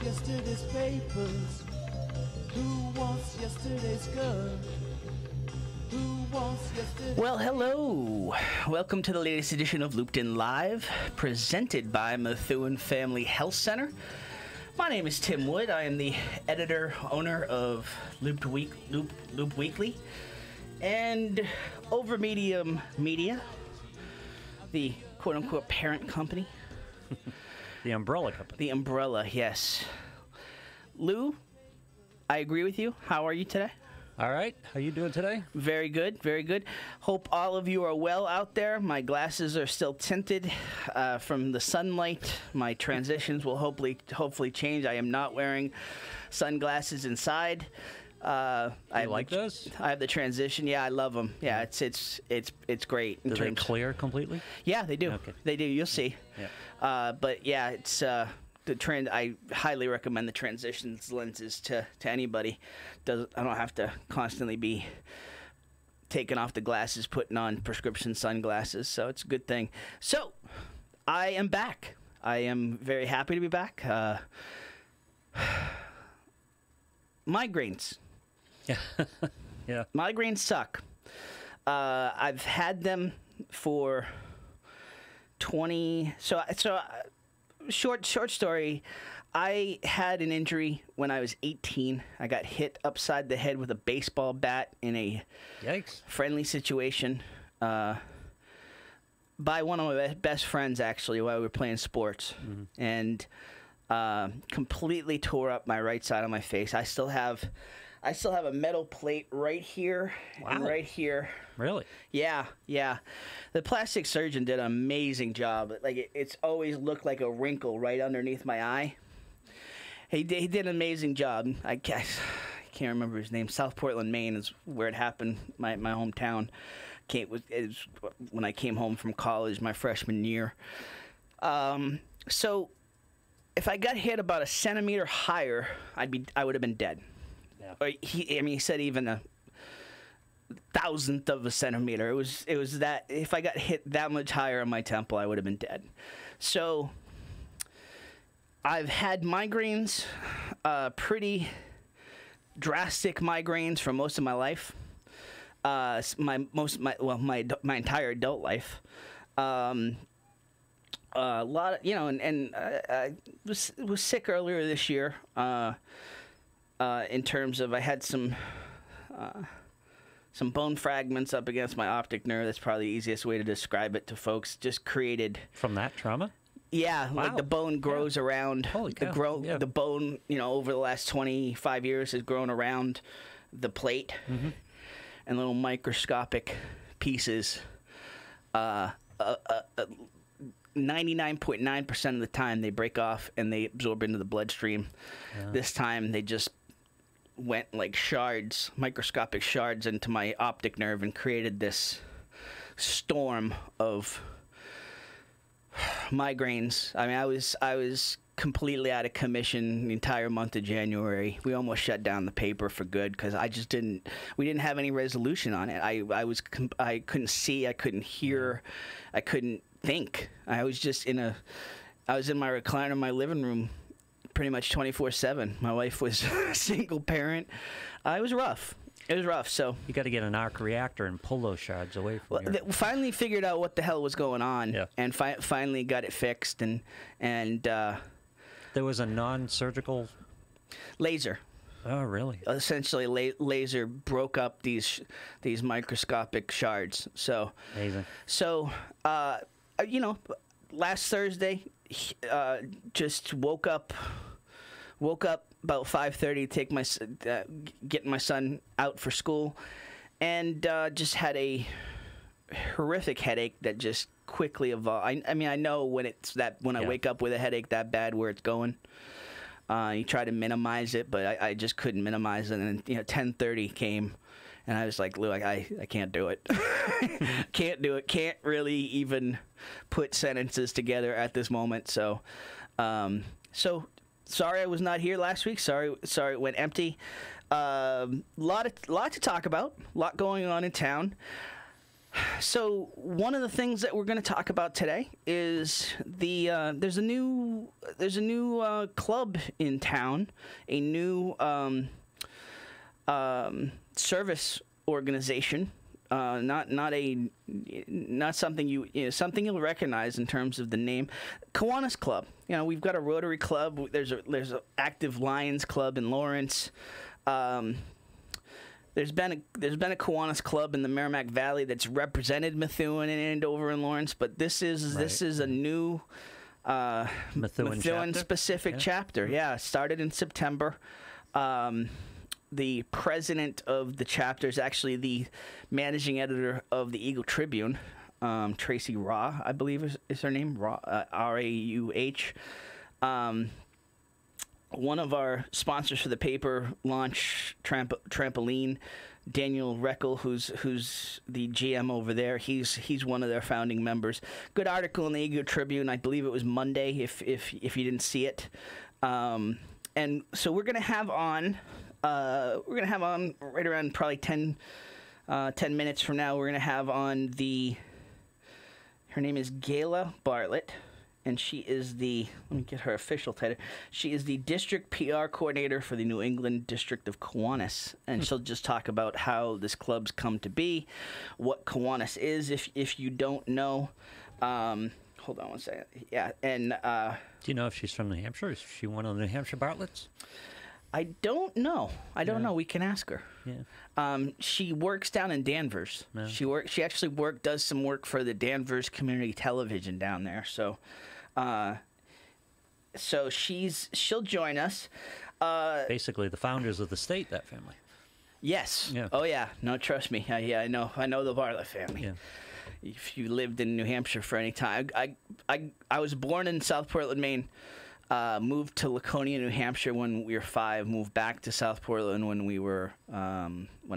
yesterday's papers? Who wants yesterday's girl? Who wants yesterday's... Well, hello. Welcome to the latest edition of Looped In Live, presented by Methuen Family Health Center. My name is Tim Wood. I am the editor, owner of Loop Weekly, and Over Medium Media, the quote-unquote parent company. The umbrella company. The umbrella, yes. Lou, I agree with you. How are you today? All right. How you doing today? Very good, very good. Hope all of you are well out there. My glasses are still tinted from the sunlight. My transitions will hopefully change. I am not wearing sunglasses inside. I like those? I have the transition. Yeah, I love them. Yeah, it's great. Do they clear completely? Yeah, they do. Okay. They do. You'll see. Yeah. But yeah, it's the trend. I highly recommend the transitions lenses to anybody. I don't have to constantly be taking off the glasses, putting on prescription sunglasses. So it's a good thing. So I am back. I am very happy to be back. Migraines. Yeah. Yeah. Migraines suck. I've had them for 20. Short story. I had an injury when I was 18. I got hit upside the head with a baseball bat in a Yikes. friendly situation by one of my best friends, actually, while we were playing sports. Mm-hmm. And completely tore up my right side of my face. I still have a metal plate right here and Wow. right here. Really? Yeah. The plastic surgeon did an amazing job. Like it's always looked like a wrinkle right underneath my eye. He did an amazing job. I can't remember his name. South Portland, Maine is where it happened. My hometown. It was when I came home from college my freshman year. So if I got hit about a centimeter higher, I would have been dead. Yeah. Or he said even a thousandth of a centimeter. It was that if I got hit that much higher on my temple, I would have been dead. So I've had migraines, pretty drastic migraines for most of my life. My entire adult life. A lot of, I was sick earlier this year. In terms of I had some bone fragments up against my optic nerve. That's probably the easiest way to describe it to folks. Just created From that trauma? Yeah, Wow. like the bone grows around. Holy cow. Yeah. The bone, over the last 25 years has grown around the plate, Mm-hmm. and little microscopic pieces. 99.9% of the time they break off and they absorb into the bloodstream. Yeah. This time they just went like shards, microscopic shards into my optic nerve and created this storm of migraines. I mean, I was completely out of commission the entire month of January. We almost shut down the paper for good because we didn't have any resolution on it. I couldn't see, I couldn't hear, I couldn't think. I was in my recliner in my living room pretty much 24/7. My wife was a single parent. It was rough. So You got to get an arc reactor and pull those shards away from you. finally figured out what the hell was going on. Yeah. And finally got it fixed and There was a non-surgical... laser. Oh, really? Essentially, laser broke up these microscopic shards. So, Amazing. Last Thursday, just woke up about 5:30, getting my son out for school, and just had a horrific headache that just quickly evolved. I mean, I know when I wake up with a headache that bad where it's going. You try to minimize it, but I just couldn't minimize it. And 10:30 came, and I was like, Lou, I can't do it. Can't do it. Can't really even put sentences together at this moment. So sorry I was not here last week. Sorry it went empty. Lot to talk about. A lot going on in town. So one of the things that we're going to talk about today is there's a new club in town, a new service organization. Not something something you'll recognize in terms of the name, Kiwanis Club. We've got a Rotary Club. There's an active Lions Club in Lawrence. There's been a Kiwanis Club in the Merrimack Valley that's represented Methuen and Andover and Lawrence, but this is a new Methuen specific chapter. Yeah, started in September. The president of the chapter is actually the managing editor of the Eagle Tribune, Tracy Raw, I believe is her name, Raw, R-A-U-H. One of our sponsors for the paper, Launch Trampoline, Daniel Reckel, who's the GM over there. He's one of their founding members. Good article in the Eagle Tribune. I believe it was Monday. If you didn't see it, and so we're gonna have on right around probably 10 minutes from now. We're gonna have on her name is Gayla Bartlett. And she is let me get her official title. She is the district PR coordinator for the New England District of Kiwanis. And she'll just talk about how this club's come to be, what Kiwanis is, if you don't know. Hold on one second. Yeah, and... do you know if she's from New Hampshire? Is she one of the New Hampshire Bartletts? I don't know. I don't know. We can ask her. Yeah. She works down in Danvers. Yeah. She actually does some work for the Danvers Community Television down there. So, she'll join us. Basically, the founders of the state, that family. Yes. Yeah. Oh yeah. No, trust me. I know the Bartlett family. Yeah. If you lived in New Hampshire for any time, I was born in South Portland, Maine. Moved to Laconia, New Hampshire when we were 5. Moved back to South Portland when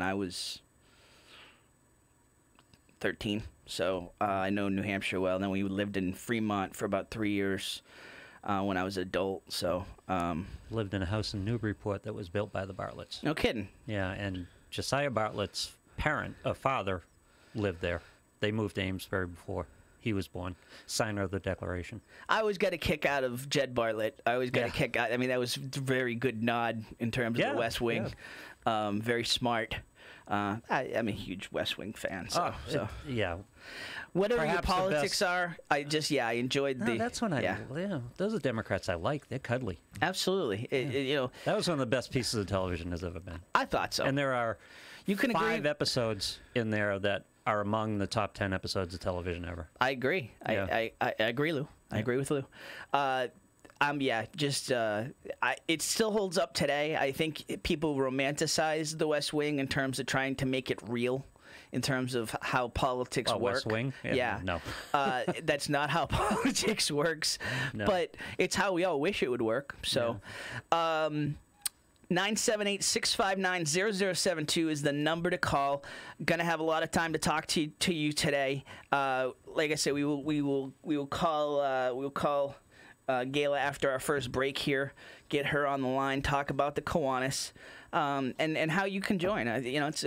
I was 13. So I know New Hampshire well. Then we lived in Fremont for about 3 years when I was an adult. So lived in a house in Newburyport that was built by the Bartletts. No kidding. Yeah, and Josiah Bartlett's father lived there. They moved to Amesbury before he was born, signer of the Declaration. I always got a kick out of Jed Bartlett. I always got a kick out. I mean, that was a very good nod in terms of the West Wing. Yeah. Very smart. I'm a huge West Wing fan. So, yeah. Whatever your politics are, I enjoyed the... That's when those are Democrats I like. They're cuddly. Absolutely. That was one of the best pieces of television has ever been. I thought so. And there are you can 5 episodes in there that are among the top 10 episodes of television ever. I agree. I agree, Lou. I agree with Lou. It still holds up today. I think people romanticize the West Wing in terms of trying to make it real, in terms of how politics work. West Wing? Yeah. No. That's not how politics works, but it's how we all wish it would work. So, 978-659-0072 is the number to call. Gonna have a lot of time to talk to you today. Like I said, we will call Gayla after our first break here. Get her on the line. Talk about the Kiwanis and how you can join. It's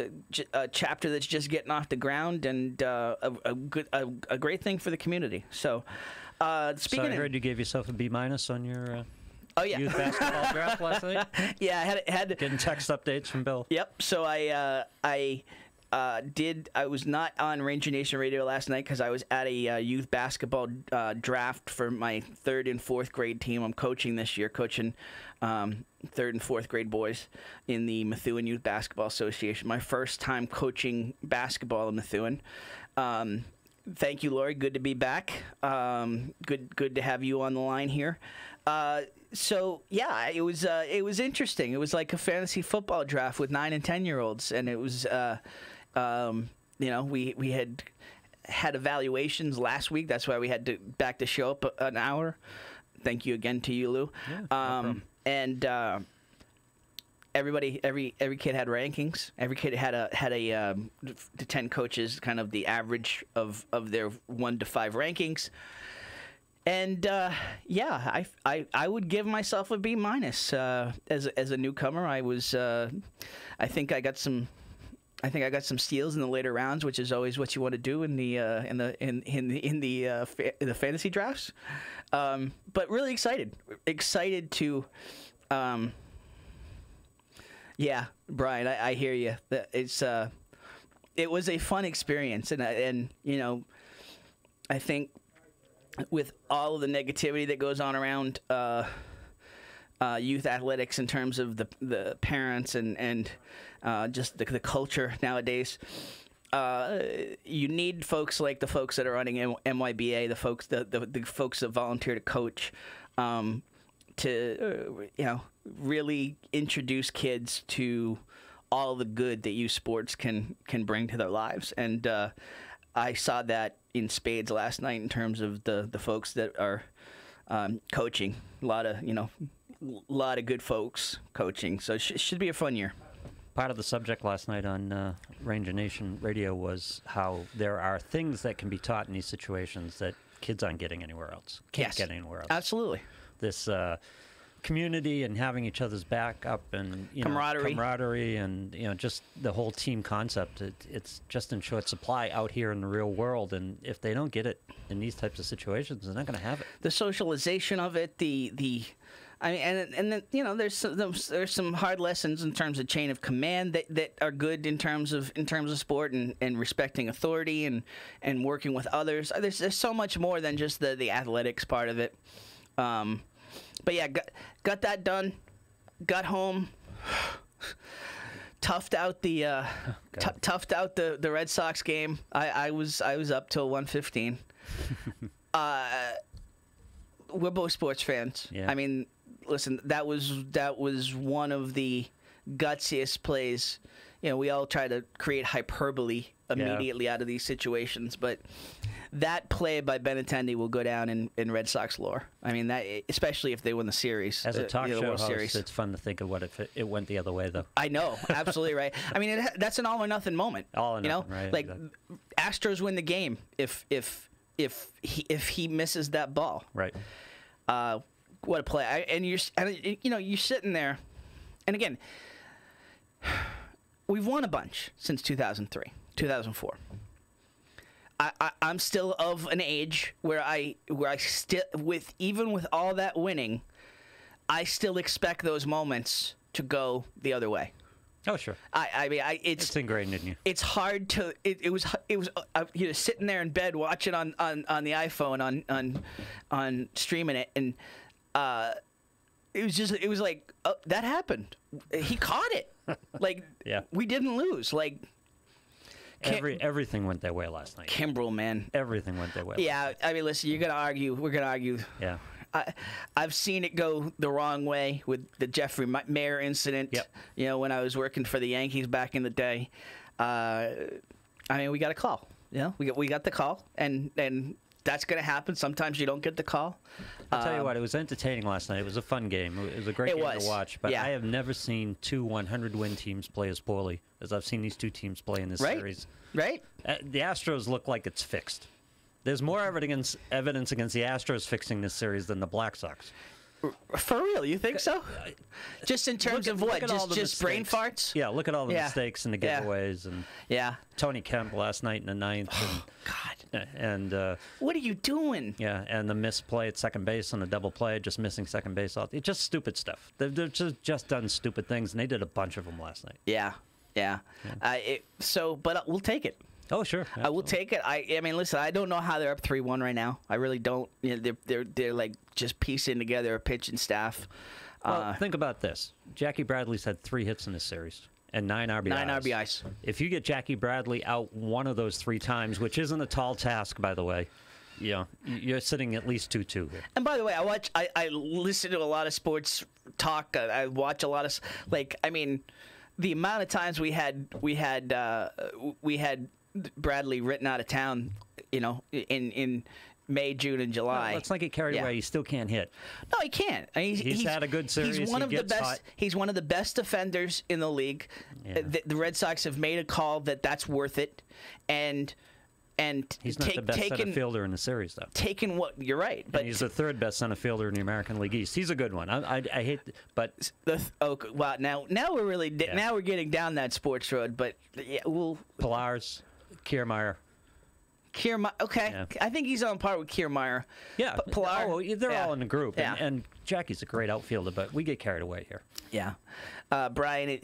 a chapter that's just getting off the ground and a great thing for the community. So, speaking. So I heard you gave yourself a B- on your. Youth basketball draft last night? Yeah, I had getting text updates from Bill. Yep. So I was not on Ranger Nation Radio last night because I was at a youth basketball draft for my 3rd and 4th grade team. I'm coaching this year, 3rd and 4th grade boys in the Methuen Youth Basketball Association. My first time coaching basketball in Methuen. Thank you, Lori. Good to be back. Good to have you on the line here. So yeah, it was interesting. It was like a fantasy football draft with 9 and 10-year-olds, and it was we had evaluations last week. That's why we had to back the show up an hour. Thank you again to you, Lou. Yeah, and everybody, every kid had rankings. Every kid had the 10 coaches, kind of the average of their 1 to 5 rankings. And I would give myself a B- as a newcomer. I think I got some I think I got some steals in the later rounds, which is always what you want to do in the fantasy drafts. But really excited to. Yeah, Brian, I hear you. It was a fun experience, and I think with all of the negativity that goes on around youth athletics in terms of the parents and just the culture nowadays, you need folks like the folks that are running MYBA, the folks that volunteer to coach, to really introduce kids to all the good that youth sports can bring to their lives. And I saw that in spades last night in terms of the folks that are coaching. A lot of good folks coaching. So it should be a fun year. Part of the subject last night on Ranger Nation Radio was how there are things that can be taught in these situations that kids aren't getting anywhere else. Can't get anywhere else. Absolutely. This community and having each other's back up and camaraderie and just the whole team concept. It's just in short supply out here in the real world, and if they don't get it in these types of situations, they're not going to have it. The socialization of it, I mean, and then, there's some hard lessons in terms of chain of command that are good in terms of sport and respecting authority and working with others. There's so much more than just the athletics part of it. But yeah, got that done. Got home. Toughed out the Red Sox game. I was up till 1:15. We're both sports fans. Yeah. I mean, listen, that was one of the gutsiest plays. We all try to create hyperbole immediately out of these situations, but that play by Benintendi will go down in Red Sox lore. I mean, that especially if they win the series. As a talk show host, it's fun to think of what if it went the other way, though. I know, absolutely right. I mean, that's an all or nothing moment. All or nothing, right? Like exactly. Astros win the game if he misses that ball. Right. What a play! You're sitting there, and again, we've won a bunch since 2003, 2004. I'm still of an age where I still even with all that winning, I still expect those moments to go the other way. Oh sure. It's ingrained in you. It's hard to. It was sitting there in bed watching on the iPhone on streaming it, and it was like that happened. He caught it. Like yeah. We didn't lose. Like everything went their way last night. Kimbrel, man. Everything went their way. Yeah, I mean, listen, we're gonna argue. Yeah. I've seen it go the wrong way with the Jeffrey Mayer incident. Yep. When I was working for the Yankees back in the day. I mean, we got a call. We got the call, and that's going to happen. Sometimes you don't get the call. I'll tell you what, it was entertaining last night. It was a fun game. It was a great game to watch. But I have never seen two 100-win teams play as poorly as I've seen these two teams play in this series. Right. The Astros look like it's fixed. There's more evidence against the Astros fixing this series than the Black Sox. For real, you think so? Just in terms of what? Just brain farts? Yeah, look at all the mistakes and the giveaways and Tony Kemp last night in the ninth. Oh, God. And what are you doing? Yeah, and the missed play at second base on a double play, just missing second base off. It's just stupid stuff. They've just done stupid things, and they did a bunch of them last night. Yeah. But we'll take it. Oh, sure. I will take it. I mean, listen, I don't know how they're up 3-1 right now. I really don't. They're like just piecing together a pitching staff. Well, think about this. Jackie Bradley's had 3 hits in this series and 9 RBIs. 9 RBIs. If you get Jackie Bradley out one of those 3 times, which isn't a tall task, by the way, you're sitting at least 2-2 here. And by the way, I listen to a lot of sports talk. I watch a lot of the amount of times we had Bradley written out of town, in May, June, and July. No, let's not get carried away. He still can't hit. No, he can't. I mean, he's had a good series. He's one of the best. He's one of the best defenders in the league. Yeah. The Red Sox have made a call that's worth it, and and he's not the best center fielder in the series, though. Taking what you're right, but and he's the third best center fielder in the American League East. He's a good one. I hate, but wow. Now we're really now we're getting down that sports road. But yeah, Pilars, Kiermaier. Okay. Yeah. I think he's on par with Kiermaier. Yeah. Pilar, they're all in the group. Yeah. And Jackie's a great outfielder, but we get carried away here. Yeah. Brian,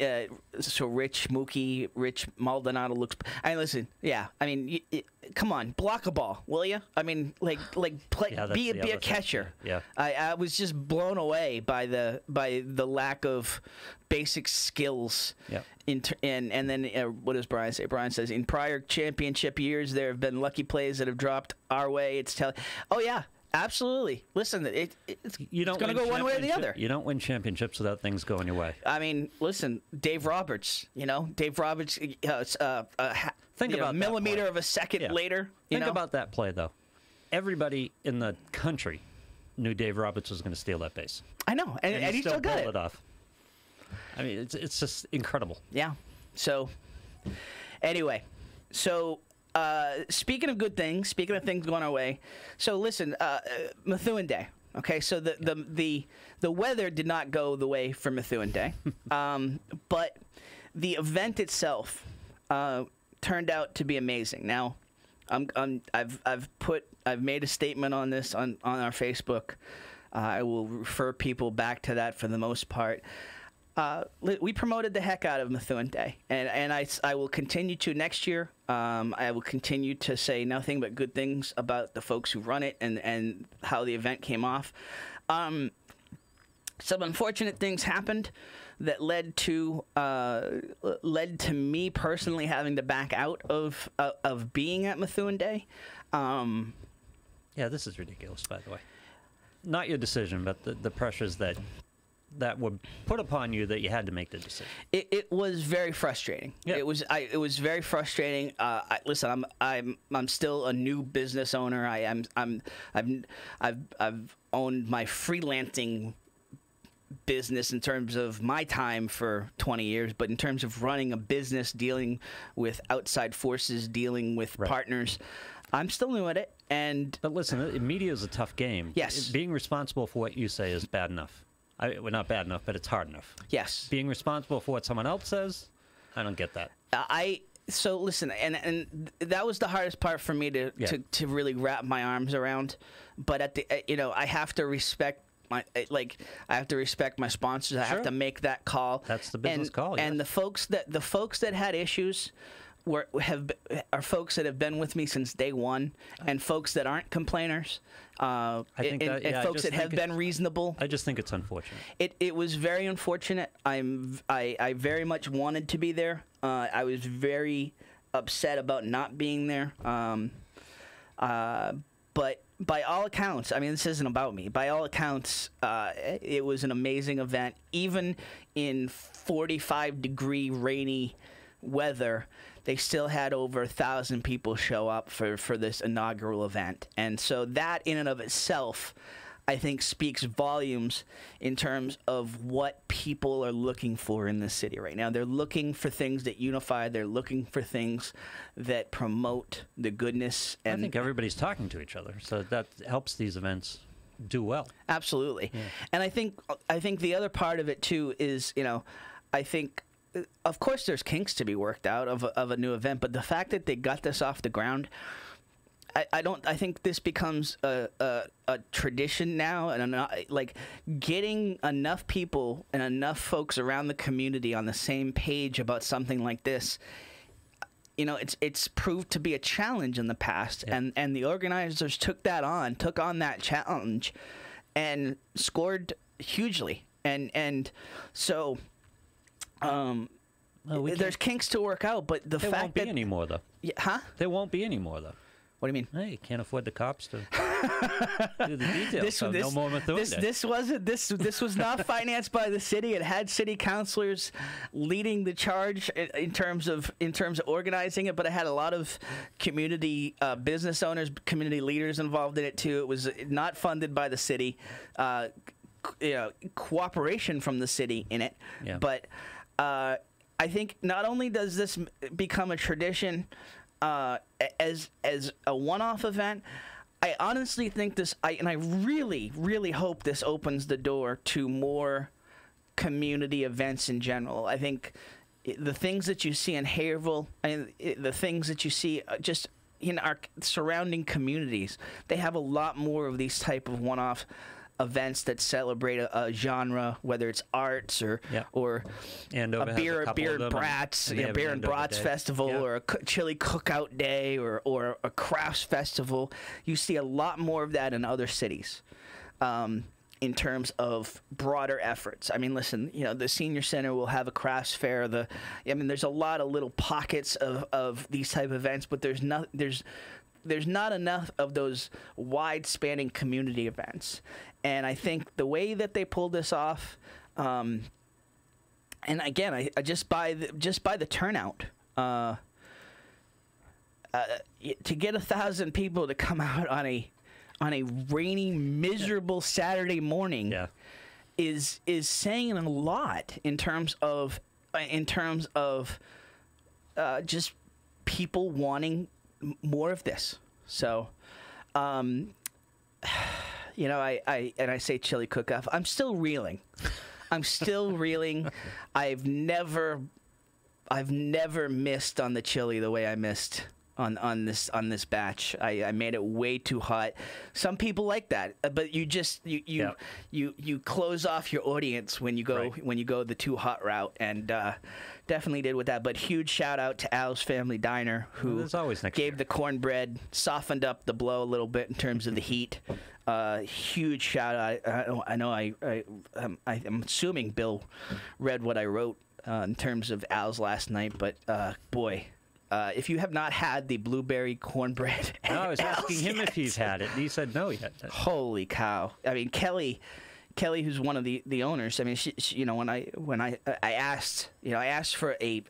so Rich Maldonado looks. I mean, listen. Yeah. I mean, come on, block a ball, will you? I mean, like play, Yeah, be a catcher. Yeah. I was just blown away by the lack of basic skills. Yeah. And then what does Brian say? Brian says, in prior championship years, there have been lucky plays that have dropped our way. Oh yeah. Absolutely. Listen, it's going to go one way or the other. You don't win championships without things going your way. I mean, listen, Dave Roberts. Dave Roberts. Think about a millimeter of a second later. Think about that play, though. Everybody in the country knew Dave Roberts was going to steal that base. I know, and he still got it off. I mean, it's just incredible. Yeah. So, anyway, speaking of good things, speaking of things going our way, so listen, Methuen Day. Okay, so the weather did not go the way for Methuen Day, but the event itself turned out to be amazing. Now, I've made a statement on this on our Facebook. I will refer people back to that for the most part. We promoted the heck out of Methuen Day, and I will continue to next year. I will continue to say nothing but good things about the folks who run it and how the event came off. Some unfortunate things happened that led to me personally having to back out of being at Methuen Day. Yeah, this is ridiculous, by the way. Not your decision, but the pressures that were put upon you that you had to make the decision. It was very frustrating. Yeah. It was very frustrating. Listen, I'm still a new business owner. I've owned my freelancing business in terms of my time for 20 years, but in terms of running a business, dealing with outside forces, dealing with partners, I'm still new at it. But listen, media is a tough game. Yes. Being responsible for what you say is bad enough. Well, not bad enough, but it's hard enough. Yes. Being responsible for what someone else says, I don't get that. So listen, and that was the hardest part for me to really wrap my arms around. But at the I have to respect my sponsors. I have to make that call. That's the business call. And the folks that had issues are folks that have been with me since day one, and folks that aren't complainers. And folks that have been reasonable. I just think it's unfortunate. It was very unfortunate. I very much wanted to be there. I was very upset about not being there. But by all accounts, I mean, this isn't about me. By all accounts, it was an amazing event. Even in 45-degree rainy weather, they still had over 1,000 people show up for this inaugural event. And so that in and of itself, I think, speaks volumes in terms of what people are looking for in this city right now. They're looking for things that unify. They're looking for things that promote the goodness. And I think everybody's talking to each other, so that helps these events do well. Absolutely. Yeah. And I think the other part of it, too, is, I think, of course, there's kinks to be worked out of a new event, but the fact that they got this off the ground, I think this becomes a tradition now, and like getting enough people and enough folks around the community on the same page about something like this. It's proved to be a challenge in the past, and the organizers took on that challenge, and scored hugely, and so. There's kinks to work out, but the fact that there won't be any more, though. Huh? There won't be any more, though. What do you mean? Hey, you can't afford the cops to do the details. No more Methuen Day. This was not financed by the city. It had city councilors leading the charge in terms of organizing it, but it had a lot of community business owners, community leaders involved in it too. It was not funded by the city. Cooperation from the city in it, but I think not only does this become a tradition, as a one-off event, I honestly think I really, really hope this opens the door to more community events in general. I think the things that you see in Haverhill, the things that you see just in our surrounding communities, they have a lot more of these type of one-off events that celebrate a genre, whether it's arts or a beer and brats festival, or a chili cookout day, or a crafts festival. You see a lot more of that in other cities. In terms of broader efforts. I mean, listen, the senior center will have a crafts fair. There's a lot of little pockets of these type of events, but there's not enough of those wide-spanning community events. And I think the way that they pulled this off, and again, I just by the turnout, to get 1,000 people to come out on a rainy, miserable Saturday morning is saying a lot in terms of just people wanting more of this. So, I say chili cook-off. I'm still reeling. I've never missed on the chili the way I missed on this batch. I made it way too hot. Some people like that, but you close off your audience when you go the too hot route, and definitely did with that. But huge shout out to Al's Family Diner, who gave the cornbread, softened up the blow a little bit in terms of the heat. Huge shout out. I'm assuming Bill read what I wrote in terms of Al's last night, but boy. If you have not had the blueberry cornbread, no, I was asking him if he's had it. He said no yet. Holy cow! I mean, Kelly, who's one of the owners. I mean, she when I asked for a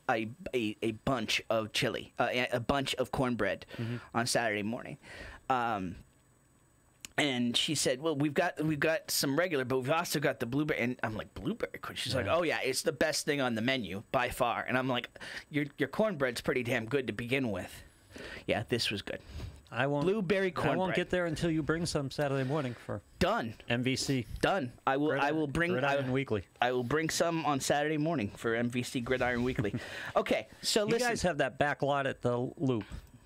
bunch of chili, a bunch of cornbread on Saturday morning. And she said, "Well, we've got some regular, but we've also got the blueberry." And I'm like, "Blueberry?" She's like, "Oh yeah, it's the best thing on the menu by far." And I'm like, "Your cornbread's pretty damn good to begin with." Yeah, this was good. Blueberry cornbread. I won't get there until you bring some Saturday morning for done. MVC. Done. I will bring Gridiron Weekly. I will bring some on Saturday morning for MVC Gridiron Weekly. Okay, so listen. You guys have that back lot at the Loop,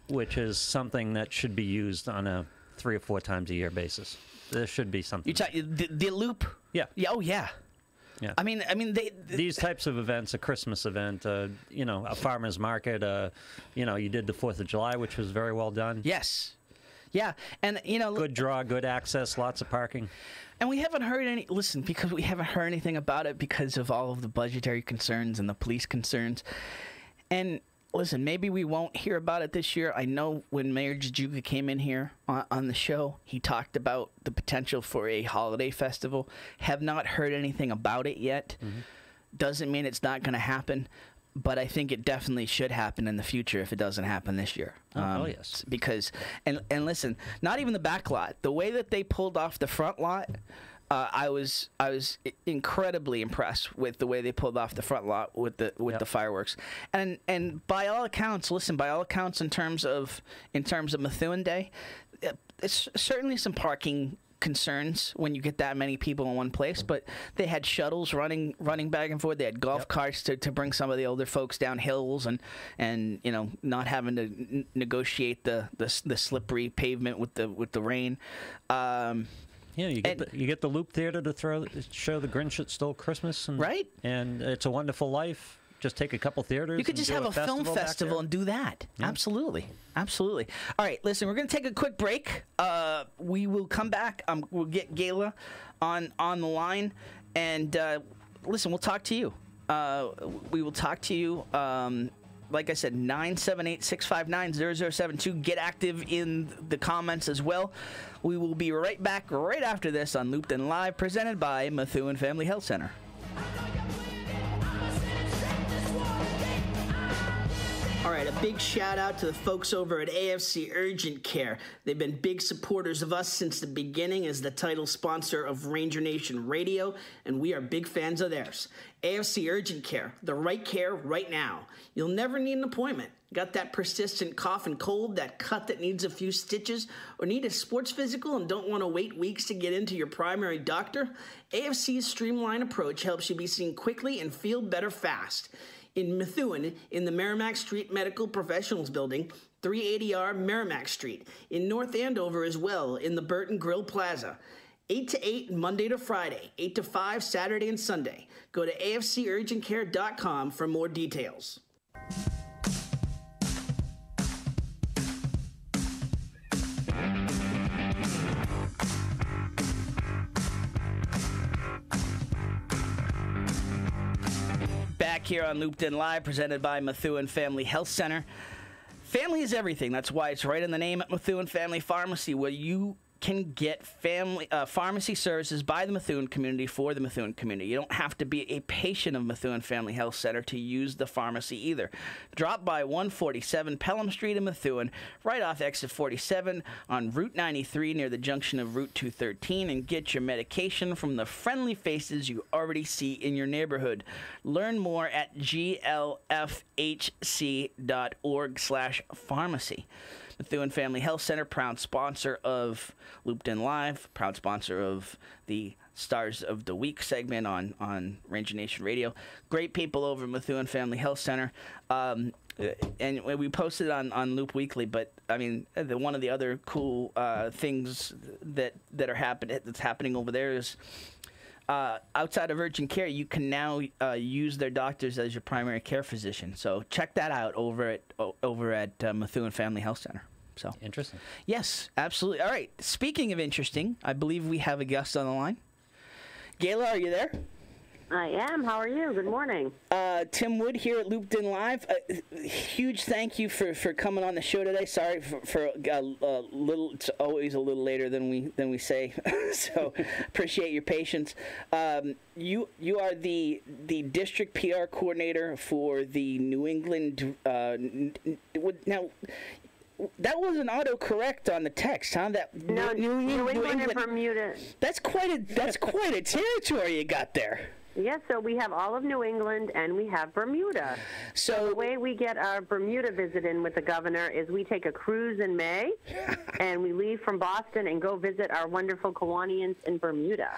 which is something that should be used on a 3 or 4 times a year basis. There should be something. The Loop? Yeah. Yeah. Oh yeah. Yeah. I mean, these types of events, a Christmas event, a farmer's market, you did the 4th of July, which was very well done. Yes. Yeah, and good draw, good access, lots of parking. And we haven't heard because we haven't heard anything about it because of all of the budgetary concerns and the police concerns. And listen, maybe we won't hear about it this year. I know when Mayor Jajuga came in here on the show, he talked about the potential for a holiday festival. Have not heard anything about it yet. Doesn't mean it's not going to happen, but I think it definitely should happen in the future if it doesn't happen this year. Yes. Because, and listen, not even the back lot. The way that they pulled off the front lot, I was incredibly impressed with the way they pulled off the front lot with the fireworks, and by all accounts, in terms of Methuen Day, it's certainly some parking concerns when you get that many people in one place, but they had shuttles running back and forth. They had golf carts to bring some of the older folks down hills and not having to negotiate the slippery pavement with the rain. Yeah, you get the Loop Theater to show the Grinch that Stole Christmas, right? And It's a Wonderful Life. Just take a couple theaters. You could just have a film festival and do that. Yeah. Absolutely. All right, listen, we're going to take a quick break. We will come back. We'll get Gayla on the line, and listen, we'll talk to you. We will talk to you. Like I said, 978-659-0072. Get active in the comments as well. We will be right back right after this on Looped In Live, presented by Methuen Family Health Center. All right, a big shout out to the folks over at AFC Urgent Care. They've been big supporters of us since the beginning as the title sponsor of Ranger Nation Radio, and we are big fans of theirs. AFC Urgent Care, the right care right now. You'll never need an appointment. Got that persistent cough and cold, that cut that needs a few stitches, or need a sports physical and don't want to wait weeks to get into your primary doctor? AFC's streamlined approach helps you be seen quickly and feel better fast. In Methuen, in the Merrimack Street Medical Professionals Building, 380R Merrimack Street. In North Andover as well, in the Burton Grill Plaza. 8 to 8 Monday to Friday, 8 to 5 Saturday and Sunday. Go to afcurgentcare.com for more details. Back here on Looped In Live, presented by Methuen Family Health Center. Family is everything. That's why it's right in the name at Methuen Family Pharmacy, where you can get pharmacy services by the Methuen community for the Methuen community. You don't have to be a patient of Methuen Family Health Center to use the pharmacy either. Drop by 147 Pelham Street in Methuen, right off exit 47 on Route 93 near the junction of Route 213, and get your medication from the friendly faces you already see in your neighborhood. Learn more at glfhc.org/pharmacy. Methuen Family Health Center, proud sponsor of Looped In Live, proud sponsor of the Stars of the Week segment on Ranger Nation Radio. Great people over at Methuen Family Health Center. And we posted on Loop Weekly, but I mean, one of the other cool things that's happening over there is outside of urgent care, you can now use their doctors as your primary care physician. So check that out over at Methuen Family Health Center. So interesting. Yes, absolutely. All right. Speaking of interesting, I believe we have a guest on the line. Gayla, are you there? I am. How are you? Good morning. Tim Wood here at Looped In Live. Huge thank you for coming on the show today. Sorry for a little. It's always a little later than we say. So appreciate your patience. You are the district PR coordinator for the New England. Now, that wasn't autocorrect on the text, huh? No, New England and Bermuda. That's quite a territory you got there. Yes, so we have all of New England and we have Bermuda. So the way we get our Bermuda visit in with the governor is we take a cruise in May and we leave from Boston and go visit our wonderful Kiwanians in Bermuda.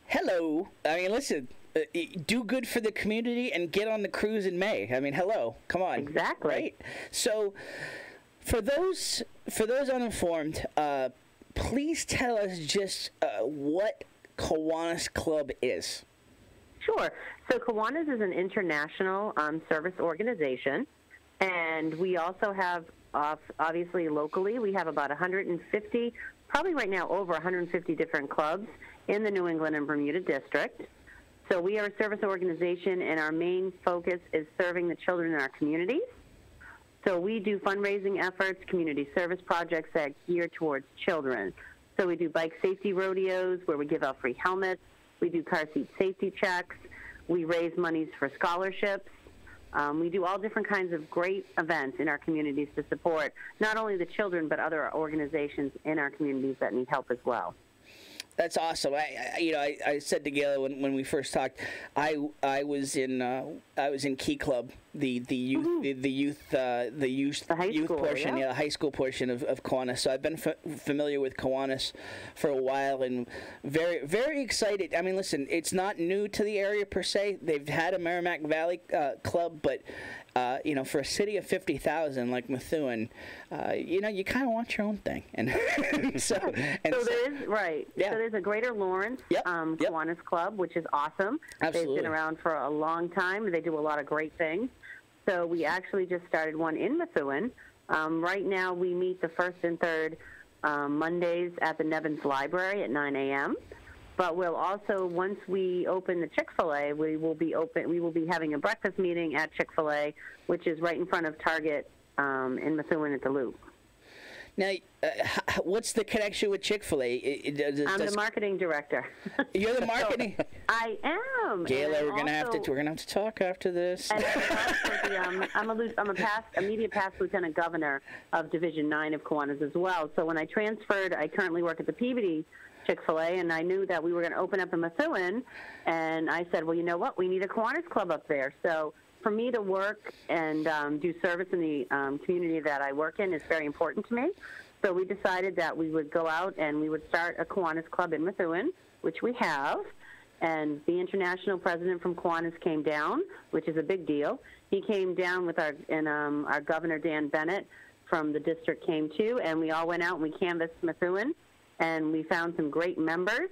Hello. I mean, listen, do good for the community and get on the cruise in May. I mean, hello. Come on. Exactly. Right? So for those uninformed, please tell us just what Kiwanis Club is. Sure. So Kiwanis is an international service organization, and we also have, obviously locally, we have about 150, probably right now over 150 different clubs in the New England and Bermuda district. So we are a service organization, and our main focus is serving the children in our communities. So we do fundraising efforts, community service projects that gear towards children. So we do bike safety rodeos where we give out free helmets. We do car seat safety checks. We raise monies for scholarships. We do all different kinds of great events in our communities to support not only the children but other organizations in our communities that need help as well. That's awesome. I said to Gayla when we first talked, I was in Key Club, the youth portion, yeah. The high school portion of Kiwanis. So I've been familiar with Kiwanis for a while and very, very excited. I mean, listen, it's not new to the area per se. They've had a Merrimack Valley club, but for a city of 50,000 like Methuen, you kind of want your own thing. And so there is, right. Yeah. So there's a Greater Lawrence Kiwanis Club, which is awesome. Absolutely. They've been around for a long time. They do a lot of great things. So we actually just started one in Methuen. Right now we meet the first and third Mondays at the Nevins Library at 9 a.m. But we'll also, once we open the Chick-fil-A, we will be having a breakfast meeting at Chick-fil-A, which is right in front of Target in Methuen at the Loop. Now, what's the connection with Chick-fil-A? I'm the marketing director. You're the marketing. I am. Gayla, we're gonna have to talk after this. And I'm a media past lieutenant governor of Division 9 of Kiwanis as well. So when I transferred, I currently work at the Peabody Chick-fil-A, and I knew that we were going to open up in Methuen, and I said, well, you know what? We need a Kiwanis Club up there. So for me to work and do service in the community that I work in is very important to me. So we decided that we would go out and we would start a Kiwanis club in Methuen, which we have. And the international president from Kiwanis came down, which is a big deal. He came down with our governor, Dan Bennett, from the district came too, and we all went out and we canvassed Methuen, and we found some great members.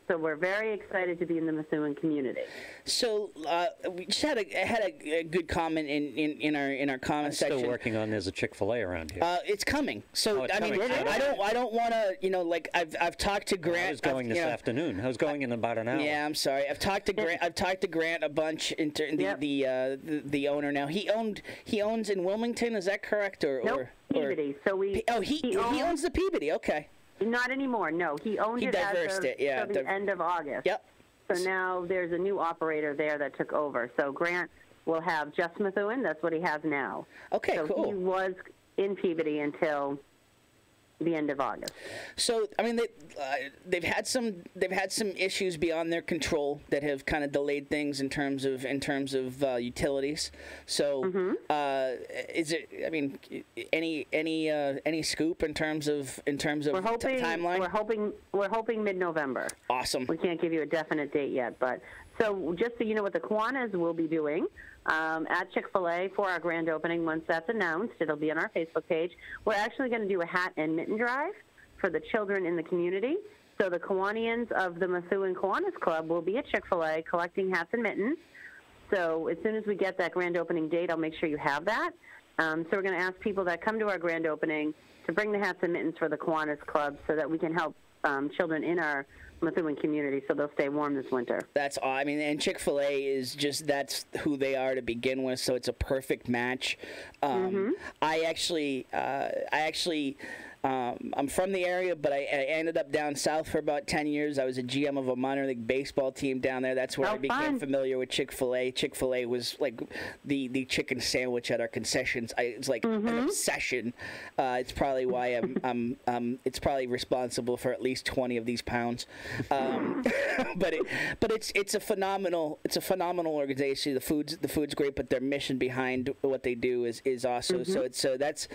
So we're very excited to be in the Methuen community. So we just had a good comment in our comment section. Still working on there's a Chick-fil-A around here. It's coming. So it's coming. I don't want to like I've talked to Grant. I was going this afternoon. I was going in about an hour. Yeah, I'm sorry. I've talked to Grant a bunch. The owner now. He owns in Wilmington. Is that correct? Nope, Peabody. So he owns the Peabody. Okay. Not anymore, no. He owned it as of the end of August. Yep. So now there's a new operator there that took over. So Grant will have just Methuen. That's what he has now. Okay, so cool. He was in Peabody until the end of August. So I mean, they've had some issues beyond their control that have kind of delayed things in terms of utilities. So is it? I mean, any scoop in terms of timeline? We're hoping mid-November. Awesome. We can't give you a definite date yet, but so just so you know what the Kiwanis will be doing. At Chick-fil-A for our grand opening. Once that's announced, it'll be on our Facebook page. We're actually going to do a hat and mitten drive for the children in the community. So the Kiwanians of the Methuen Kiwanis Club will be at Chick-fil-A collecting hats and mittens. So as soon as we get that grand opening date, I'll make sure you have that. So we're going to ask people that come to our grand opening to bring the hats and mittens for the Kiwanis Club so that we can help children in our Methuen community so they'll stay warm this winter. I mean, and Chick-fil-A is just, that's who they are to begin with, so it's a perfect match. I actually I'm from the area, but I ended up down south for about 10 years. I was a GM of a minor league baseball team down there. That's where I became familiar with Chick-fil-A. Chick-fil-A was like the chicken sandwich at our concessions. It's like an obsession. It's probably why it's probably responsible for at least 20 of these pounds. But it's a phenomenal organization. The food's great, but their mission behind what they do is also so that's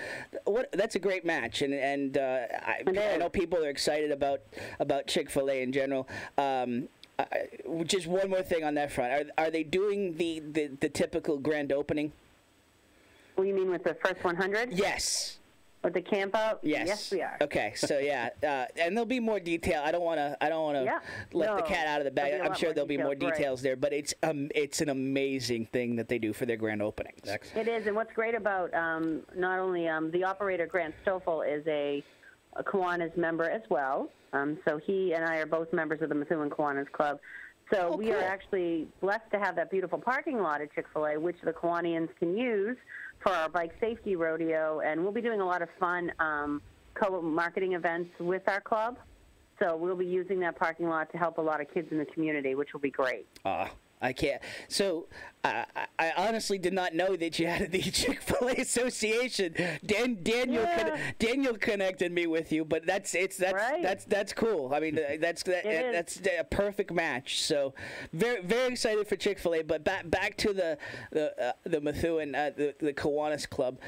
a great match, and I know people are excited about Chick-fil-A in general. Just one more thing on that front. Are they doing the typical grand opening? What do you mean with the first 100? Yes. With the camp out? Yes, we are. Okay, so yeah, and there'll be more detail. I don't want to let the cat out of the bag. I'm sure there'll be more details there, but it's an amazing thing that they do for their grand openings. It is, and what's great about not only the operator Grant Stoffel is a Kiwanis member as well. So he and I are both members of the Methuen Kiwanis Club. So we are actually blessed to have that beautiful parking lot at Chick-fil-A, which the Kiwanians can use for our bike safety rodeo, and we'll be doing a lot of fun co-marketing events with our club. So we'll be using that parking lot to help a lot of kids in the community, which will be great. I can't. So I honestly did not know that you had the Chick-fil-A association. Daniel connected me with you, but that's cool. I mean, that's a perfect match. So very very excited for Chick-fil-A. But back to the Methuen the Kiwanis Club.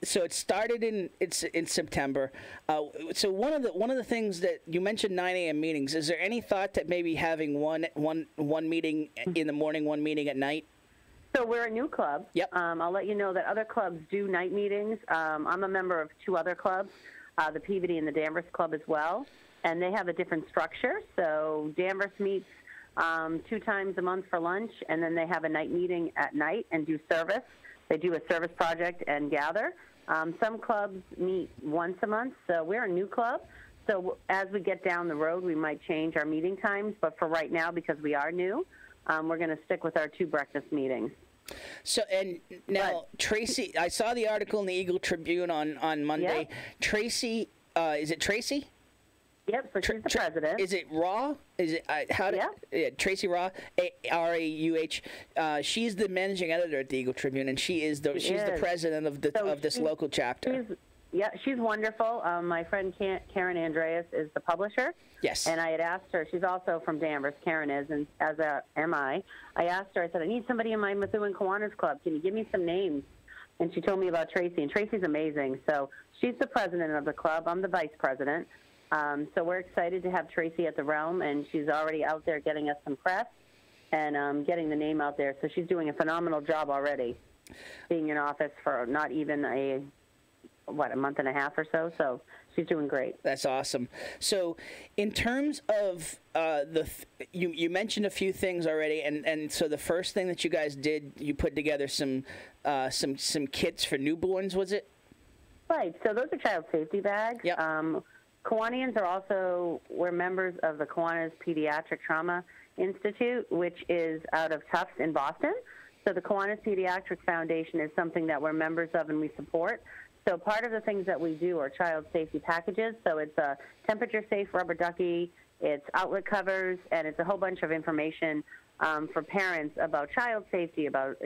So it started in September. So one of the things that you mentioned 9 a.m. meetings. Is there any thought that maybe having one meeting in the morning, one meeting at night? So we're a new club. Yep. I'll let you know that other clubs do night meetings. I'm a member of 2 other clubs, the Peabody and the Danvers Club as well, and they have a different structure. So Danvers meets 2 times a month for lunch, and then they have a night meeting at night and do service. They do a service project and gather. Some clubs meet once a month, so we're a new club. So as we get down the road, we might change our meeting times, but for right now, because we are new, we're going to stick with our 2 breakfast meetings. So, and now, Tracy, I saw the article in the Eagle Tribune on Monday. Yep. Tracy, is it Tracy? Yep, so she's the president. Is it Raw? Is it Tracy Raw? R-A-U-H. She's the managing editor at the Eagle Tribune, and she's the president of this local chapter. Yeah, she's wonderful. My friend Karen Andreas is the publisher. Yes. And I had asked her, she's also from Danvers, Karen is, and as am I. I asked her, I said, I need somebody in my Methuen Kiwanis Club. Can you give me some names? And she told me about Tracy, and Tracy's amazing. So she's the president of the club. I'm the vice president. So we're excited to have Tracy at the Realm, and she's already out there getting us some press and getting the name out there. So she's doing a phenomenal job already, being in office for not even a month and a half or so. So she's doing great. That's awesome. So in terms of you mentioned a few things already, and so the first thing that you guys did, you put together some kits for newborns, was it? Right. So those are child safety bags. Yep. Kiwanians are also, we're members of the Kiwanis Pediatric Trauma Institute, which is out of Tufts in Boston. So the Kiwanis Pediatric Foundation is something that we're members of and we support. So part of the things that we do are child safety packages. So it's a temperature-safe rubber ducky, it's outlet covers, and it's a whole bunch of information for parents about child safety, about,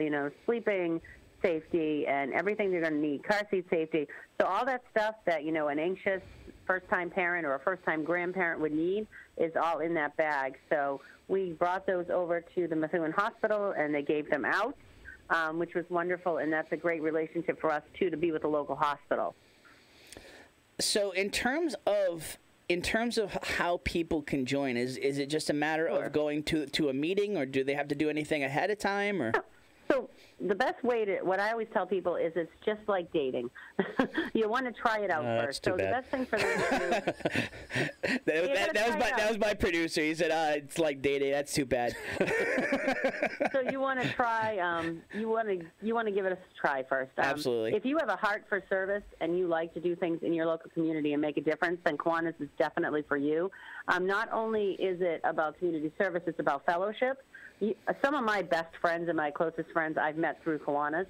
sleeping safety and everything they're going to need, car seat safety. So all that stuff that, an anxious first-time parent or a first-time grandparent would need is all in that bag. So we brought those over to the Methuen Hospital, and they gave them out. Which was wonderful, and that's a great relationship for us, too, to be with the local hospital. So in terms of how people can join, is it just a matter of going to a meeting, or do they have to do anything ahead of time? Or So the best way what I always tell people is it's just like dating. You want to try it out first. So the best thing for them to do. that was my producer. He said, "It's like dating. That's too bad." So you want to try. You want to give it a try first. Absolutely. If you have a heart for service and you like to do things in your local community and make a difference, then Kiwanis is definitely for you. Not only is it about community service, it's about fellowship. Some of my best friends and my closest friends I've met through Kiwanis.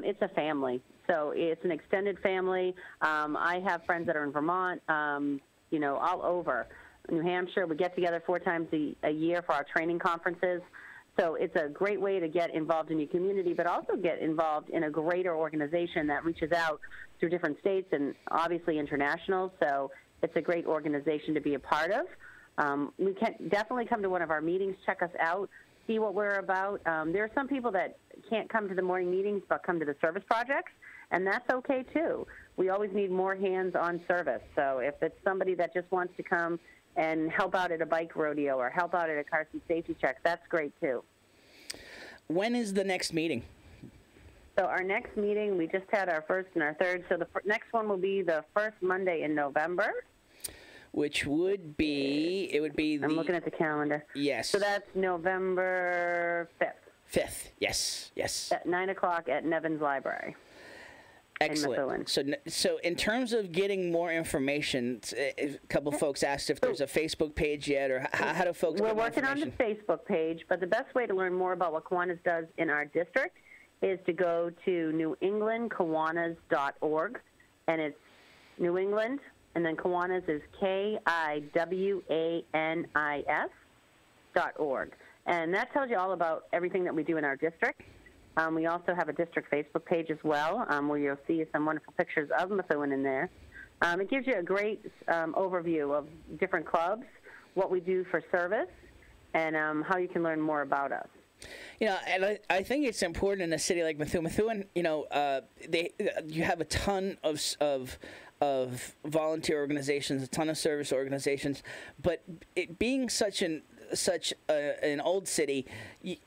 It's a family. So it's an extended family. I have friends that are in Vermont, all over. New Hampshire, we get together 4 times a year for our training conferences. So it's a great way to get involved in your community, but also get involved in a greater organization that reaches out through different states and obviously international. So it's a great organization to be a part of. We can definitely come to one of our meetings, check us out, see what we're about. There are some people that can't come to the morning meetings but come to the service projects, and that's okay too. We always need more hands on service. So if it's somebody that just wants to come and help out at a bike rodeo or help out at a car seat safety check, that's great too. When is the next meeting? So our next meeting, we just had our first and our third. So the next one will be the first Monday in November. Which would be, I'm looking at the calendar. Yes. So that's November 5th. 5th, yes. At 9 o'clock at Nevins Library. Excellent. So in terms of getting more information, a couple folks asked if there's a Facebook page yet, or how do folks get more information? We're working on the Facebook page, but the best way to learn more about what Kiwanis does in our district is to go to newenglandkiwanis.org, and it's New England, and then Kiwanis is KIWANIS.org. And that tells you all about everything that we do in our district. We also have a district Facebook page as well, where you'll see some wonderful pictures of Methuen in there. It gives you a great overview of different clubs, what we do for service, and how you can learn more about us. And I think it's important in a city like Methuen. Methuen, you have a ton of volunteer organizations, a ton of service organizations, but it being such an old city,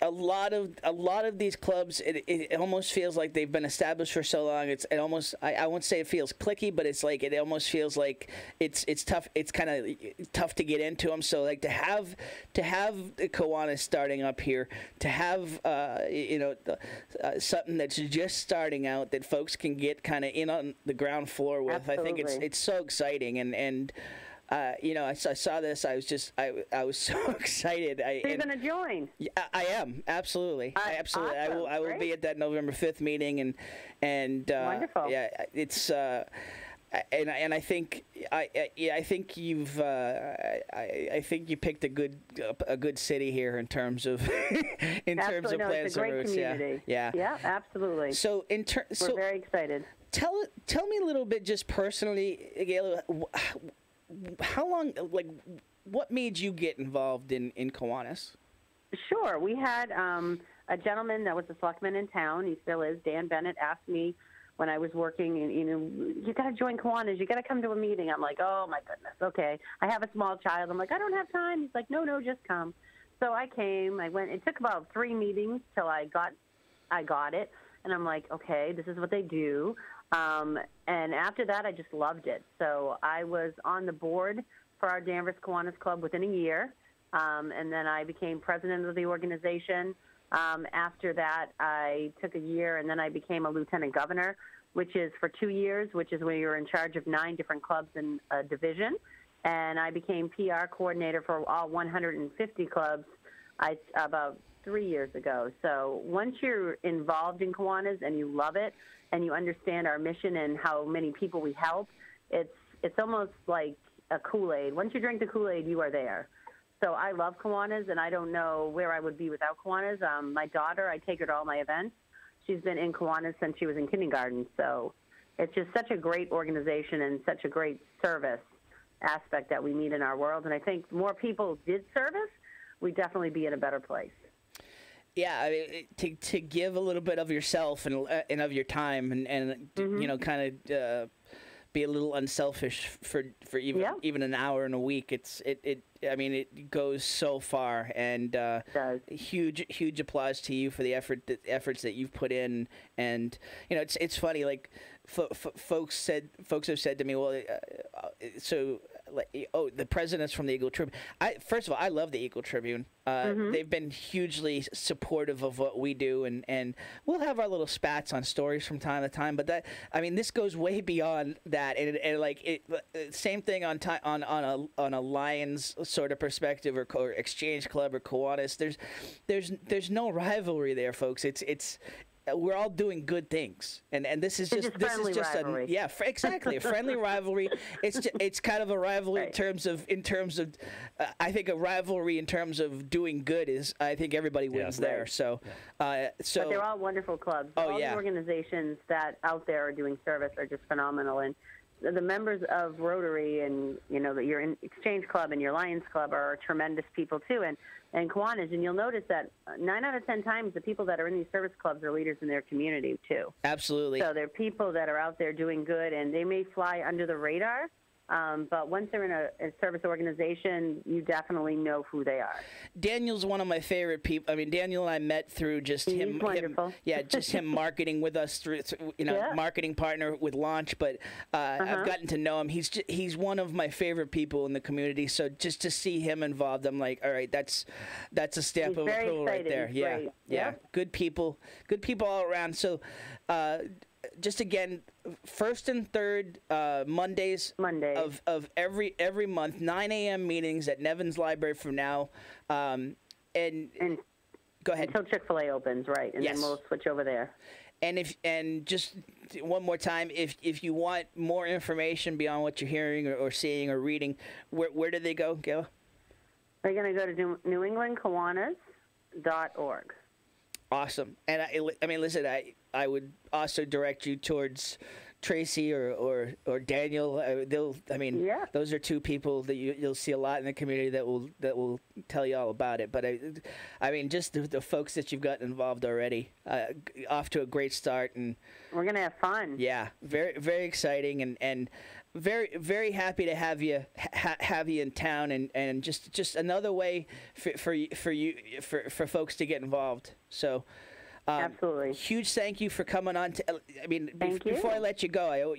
a lot of these clubs, it almost feels like they've been established for so long. It almost, I won't say it feels cliquey, but it's like, it almost feels like it's tough. It's kind of tough to get into them. So like to have the Kiwanis starting up here, to have something that's just starting out that folks can get kind of in on the ground floor with. Absolutely. I think it's so exciting and. I saw this. I was so excited. So you're going to join? Yeah, I am absolutely. Awesome. I will be at that November 5th meeting, and wonderful. Yeah, it's and I think you picked a good city here in terms of terms of plans it's a great and routes. community. Yeah, absolutely. So we're very excited. tell me a little bit, just personally, Gail, how long, like, what made you get involved in Kiwanis? Sure. We had a gentleman that was a selectman in town. He still is. Dan Bennett asked me when I was working, and, you got to join Kiwanis. You got to come to a meeting. I'm like, oh, my goodness. Okay. I have a small child. I'm like, I don't have time. He's like, no, just come. So I came. I went. It took about 3 meetings till I got it. And I'm like, okay, this is what they do. And after that, I just loved it. So I was on the board for our Danvers Kiwanis Club within a year. And then I became president of the organization. After that, I took a year, and then I became a lieutenant governor, which is for 2 years, which is when you're in charge of 9 different clubs in a division. And I became PR coordinator for all 150 clubs about 3 years ago. So once you're involved in Kiwanis and you love it and you understand our mission and how many people we help, it's almost like a Kool-Aid. Once you drink the Kool-Aid, you are there. So I love Kiwanis, and I don't know where I would be without Kiwanis. My daughter, I take her to all my events. She's been in Kiwanis since she was in kindergarten. So it's just such a great organization and such a great service aspect that we need in our world. And I think more people did service, we'd definitely be in a better place. Yeah, I mean, to give a little bit of yourself and of your time and kind of be a little unselfish for even an hour in a week. It goes so far, and huge applause to you for the efforts that you've put in. And it's funny, like folks have said to me, well, the president's from the Eagle Tribune. First of all, I love the Eagle Tribune. They've been hugely supportive of what we do, and we'll have our little spats on stories from time to time. But this goes way beyond that, and same thing on a Lions sort of perspective, or Exchange Club or Kiwanis. There's no rivalry there, folks. It's we're all doing good things, and this is just exactly a friendly rivalry. It's kind of a rivalry in terms of I think a rivalry in terms of doing good is, I think everybody wins there. So but they're all wonderful clubs. All the organizations that out there are doing service are just phenomenal, and the members of Rotary and your Exchange Club and your Lions Club are tremendous people too, and Kiwanis, and you'll notice that 9 out of 10 times the people that are in these service clubs are leaders in their community too. Absolutely. So they're people that are out there doing good, and they may fly under the radar, but once they're in a service organization, you definitely know who they are. Daniel's one of my favorite people. I mean, Daniel and I met through just him marketing with us through marketing partner with Launch. But I've gotten to know him. He's one of my favorite people in the community. So just to see him involved, I'm like, all right, that's a stamp of approval right there. Yeah. Good people all around. So. Just again, first and third Mondays of every month, 9 a.m. meetings at Nevins Library from now. And go ahead. Until Chick-fil-A opens, right? And then we'll switch over there. And just one more time, if you want more information beyond what you're hearing or seeing or reading, where do they go, Gail? They're going to go to newenglandkiwanis.org. Awesome. And listen, I would also direct you towards Tracy or Daniel. Those are two people that you'll see a lot in the community that will tell you all about it. But just the folks that you've gotten involved already, off to a great start, and we're gonna have fun. Yeah, very very exciting, and very very happy to have you in town, and just another way for folks to get anything So. Absolutely. Huge thank you for coming on. Before I let you go,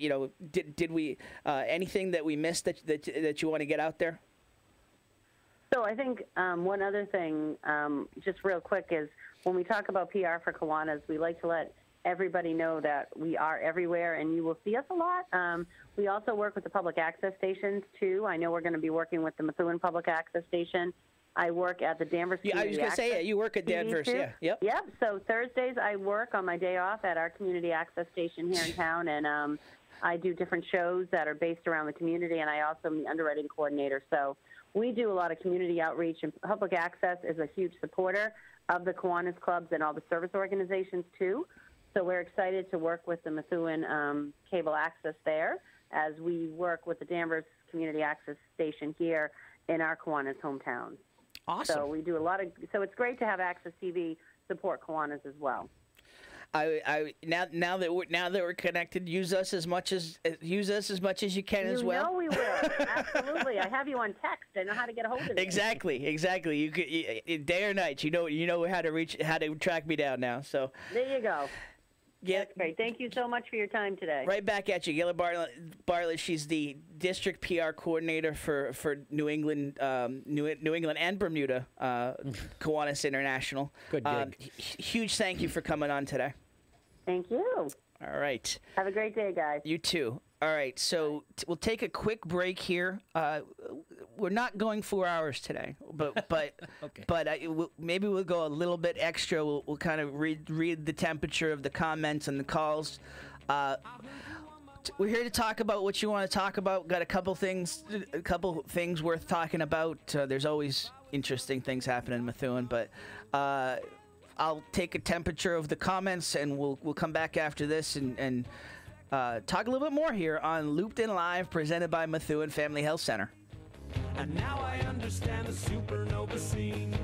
did we anything that we missed that you want to get out there? So I think one other thing, just real quick, is when we talk about PR for Kiwanis, we like to let everybody know that we are everywhere, and you will see us a lot. We also work with the public access stations too. I know we're going to be working with the Methuen public access station. I work at the Danvers Community I was going to say, you work at Danvers, too. Yep. So Thursdays I work on my day off at our community access station here in town, and I do different shows that are based around the community, and I also am the underwriting coordinator. So we do a lot of community outreach, and public access is a huge supporter of the Kiwanis clubs and all the service organizations too. So we're excited to work with the Methuen cable access there as we work with the Danvers Community Access Station here in our Kiwanis hometown. Awesome. So we do a lot of. So it's great to have Access TV support Kiwanis as well. Now that we're connected, use us as much as you can as well. You know we will. Absolutely. I have you on text. I know how to get a hold of you. Exactly. You could day or night. You know how to track me down now. So there you go. Yeah, that's great. Thank you so much for your time today. Right back at you, Gail Bartlett. She's the district PR coordinator for New England, New England and Bermuda, Kiwanis International. Good gig. Huge thank you for coming on today. Thank you. All right. Have a great day, guys. You too. All right, so we'll take a quick break here. We're not going 4 hours today, but okay. But maybe we'll go a little bit extra. We'll kind of read the temperature of the comments and the calls. We're here to talk about what you want to talk about. Got a couple things worth talking about. There's always interesting things happening in Methuen, but I'll take a temperature of the comments, and we'll come back after this and talk a little bit more here on Looped In Live, presented by Methuen Family Health Center. And now I understand the supernova scene.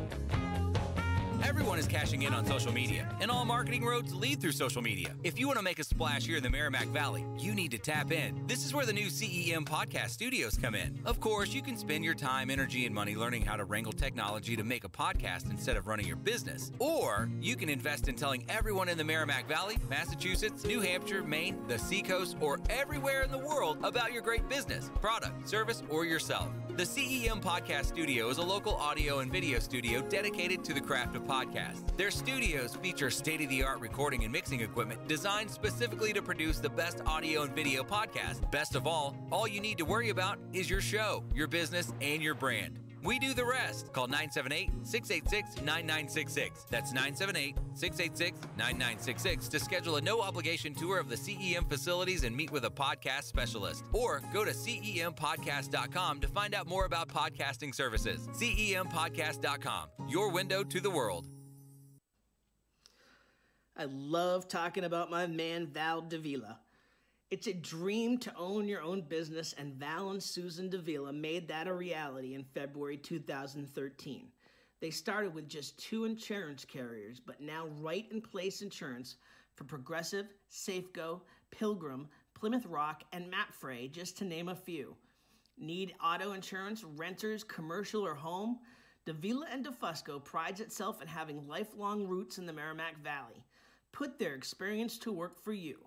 Everyone is cashing in on social media, and all marketing roads lead through social media. If you want to make a splash here in the Merrimack Valley, you need to tap in. This is where the new CEM podcast studios come in. Of course, you can spend your time, energy, and money learning how to wrangle technology to make a podcast instead of running your business. Or you can invest in telling everyone in the Merrimack Valley, Massachusetts, New Hampshire, Maine, the Seacoast, or everywhere in the world about your great business, product, service, or yourself. The CEM Podcast Studio is a local audio and video studio dedicated to the craft of podcasts. Their studios feature state-of-the-art recording and mixing equipment designed specifically to produce the best audio and video podcast. Best of all you need to worry about is your show, your business, and your brand. We do the rest. Call 978-686-9966. That's 978-686-9966 to schedule a no-obligation tour of the CEM facilities and meet with a podcast specialist. Or go to CEMpodcast.com to find out more about podcasting services. CEMpodcast.com, your window to the world. I love talking about my man, Val Davila. It's a dream to own your own business, and Val and Susan Davila made that a reality in February 2013. They started with just 2 insurance carriers, but now Right in Place Insurance for Progressive, Safeco, Pilgrim, Plymouth Rock, and Mapfre, just to name a few. Need auto insurance, renters, commercial, or home? Davila and DeFusco prides itself in having lifelong roots in the Merrimack Valley. Put their experience to work for you.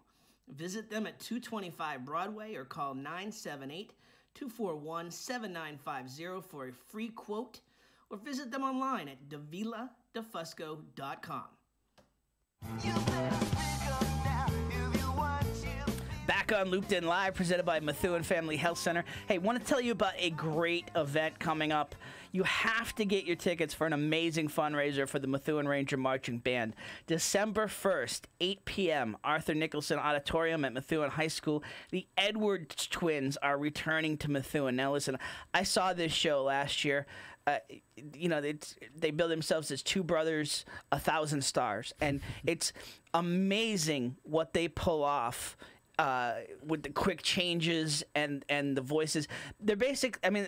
Visit them at 225 Broadway or call 978-241-7950 for a free quote, or visit them online at daviladefusco.com. Back on Looped In Live, presented by Methuen Family Health Center. Hey, want to tell you about a great event coming up. You have to get your tickets for an amazing fundraiser for the Methuen Ranger Marching Band. December 1st, 8 p.m., Arthur Nicholson Auditorium at Methuen High School. The Edwards twins are returning to Methuen. Now, listen, I saw this show last year. They build themselves as two brothers, 1,000 stars. And it's amazing what they pull off with the quick changes and the voices. They're basic. I mean,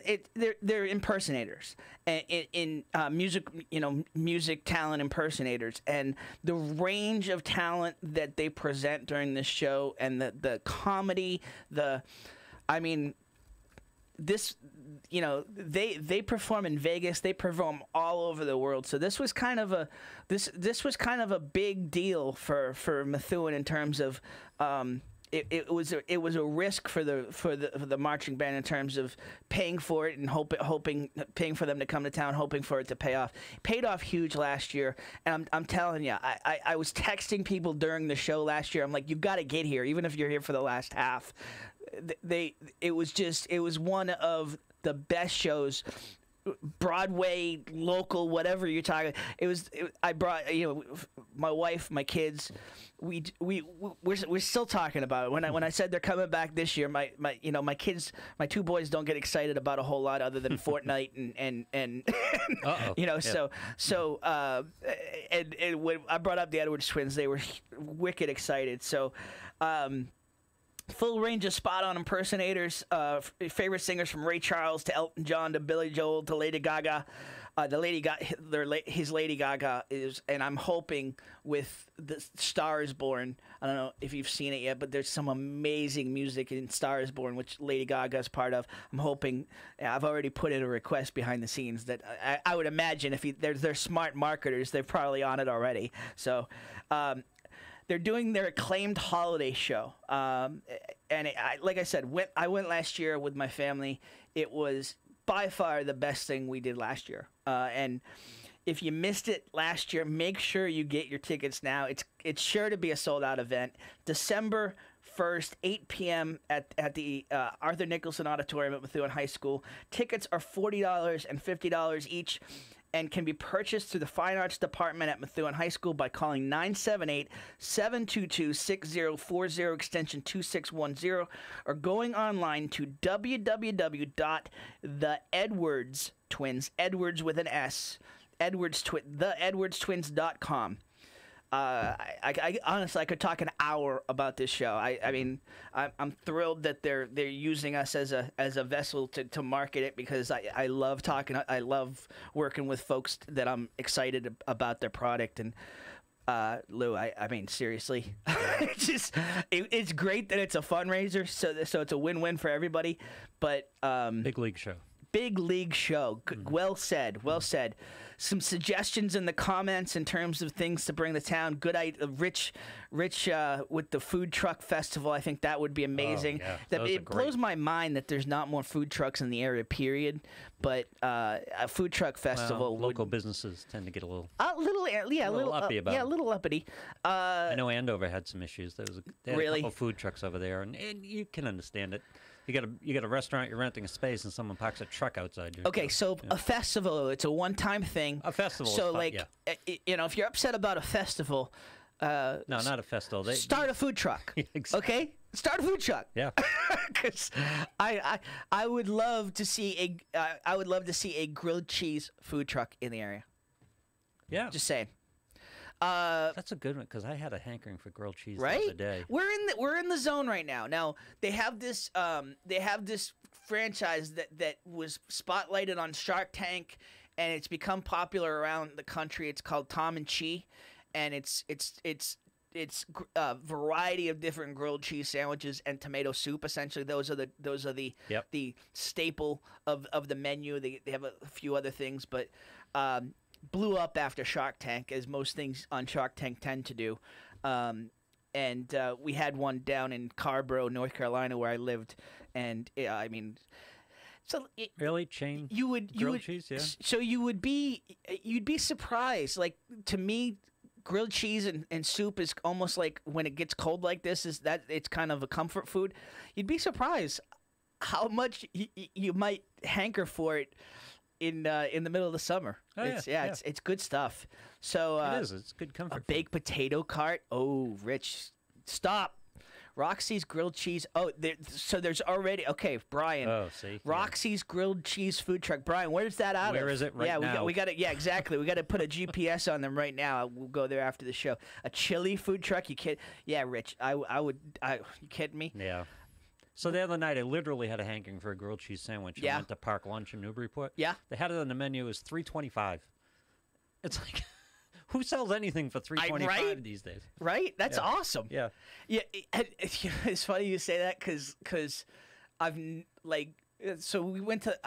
they're impersonators in music talent impersonators, and the range of talent that they present during this show, and the comedy, they perform in Vegas. They perform all over the world. So this was kind of a big deal for Methuen in terms of. It was a risk for the marching band in terms of paying for it and paying for them to come to town, hoping for it to pay off. It paid off huge last year, and I'm telling you, I was texting people during the show last year. I'm like, you've got to get here, even if you're here for the last half. It was one of the best shows. Broadway, local, whatever you're talking. I brought my wife, my kids, we're still talking about it. When I said they're coming back this year, my kids, my two boys don't get excited about a whole lot other than Fortnite and and when I brought up the Edwards twins, they were wicked excited. So. Full range of spot-on impersonators, favorite singers from Ray Charles to Elton John to Billy Joel to Lady Gaga. His Lady Gaga is, and I'm hoping with the Star is Born. I don't know if you've seen it yet, but there's some amazing music in Star is Born, which Lady Gaga is part of. I'm hoping. I've already put in a request behind the scenes that I would imagine if they're smart marketers, they're probably on it already. So. They're doing their acclaimed holiday show, like I said, I went last year with my family. It was by far the best thing we did last year. And if you missed it last year, make sure you get your tickets now. It's sure to be a sold-out event. December 1st, 8 p.m. at the Arthur Nicholson Auditorium at Methuen High School. Tickets are $40 and $50 each, and can be purchased through the Fine Arts Department at Methuen High School by calling 978-722-6040, extension 2610, or going online to www.theedwardstwins, Edwards with an S, theedwardstwins.com. I honestly, I could talk an hour about this show. I mean, I'm thrilled that they're using us as a vessel to market it, because I love talking. I love working with folks that I'm excited about their product. And Lou, I mean, seriously, it's great that it's a fundraiser, so it's a win-win for everybody. But big league show. Big league show. Well said. Well said. Some suggestions in the comments in terms of things to bring to town. Good idea. Rich with the food truck festival. I think that would be amazing. Oh, yeah. It blows my mind that there's not more food trucks in the area, period. But a food truck festival. Local businesses tend to get a little uppity about it. Yeah, a little uppity. I know Andover had some issues. They had really? a couple food trucks over there, and you can understand it. You got a restaurant, you're renting a space, and someone parks a truck outside you. Okay, so a festival, it's a one-time thing. A festival. So, is fun, if you're upset about a festival, no, not a festival. Start a food truck. Exactly. Okay, start a food truck. Yeah. Because I would love to see a grilled cheese food truck in the area. Yeah. Just saying. That's a good one, because I had a hankering for grilled cheese the other day. We're in the zone right now. Now they have this franchise that was spotlighted on Shark Tank, and it's become popular around the country. It's called Tom and Chi, and it's a variety of different grilled cheese sandwiches and tomato soup. Essentially, those are the staple of the menu. They have a few other things, but. Blew up after Shark Tank, as most things on Shark Tank tend to do. And we had one down in Carborough, North Carolina, where I lived. And I mean, really chain grilled cheese, yeah. So you'd be surprised. Like, to me, grilled cheese and soup is almost like, when it gets cold like this, it's kind of a comfort food. You'd be surprised how much you might hanker for it in the middle of the summer. Oh, it's good stuff. So it is. It's good comfort. A baked potato cart. Oh, Rich, stop. Roxy's grilled cheese. Oh, there's already. Okay, Brian. Oh, see. Roxy's grilled cheese food truck. Brian, where's that out of? Where is it right now? We got it. Yeah, exactly. We got to put a GPS on them right now. We'll go there after the show. A chili food truck. You kid? Yeah, Rich. I would. You kidding me? Yeah. So the other night, I literally had a hankering for a grilled cheese sandwich. I went to Park Lunch in Newburyport. Yeah. They had it on the menu. It was $3.25. It's like, who sells anything for $3.25 these days? Right? That's awesome. Yeah. Yeah. It's funny you say that, because I've so we went to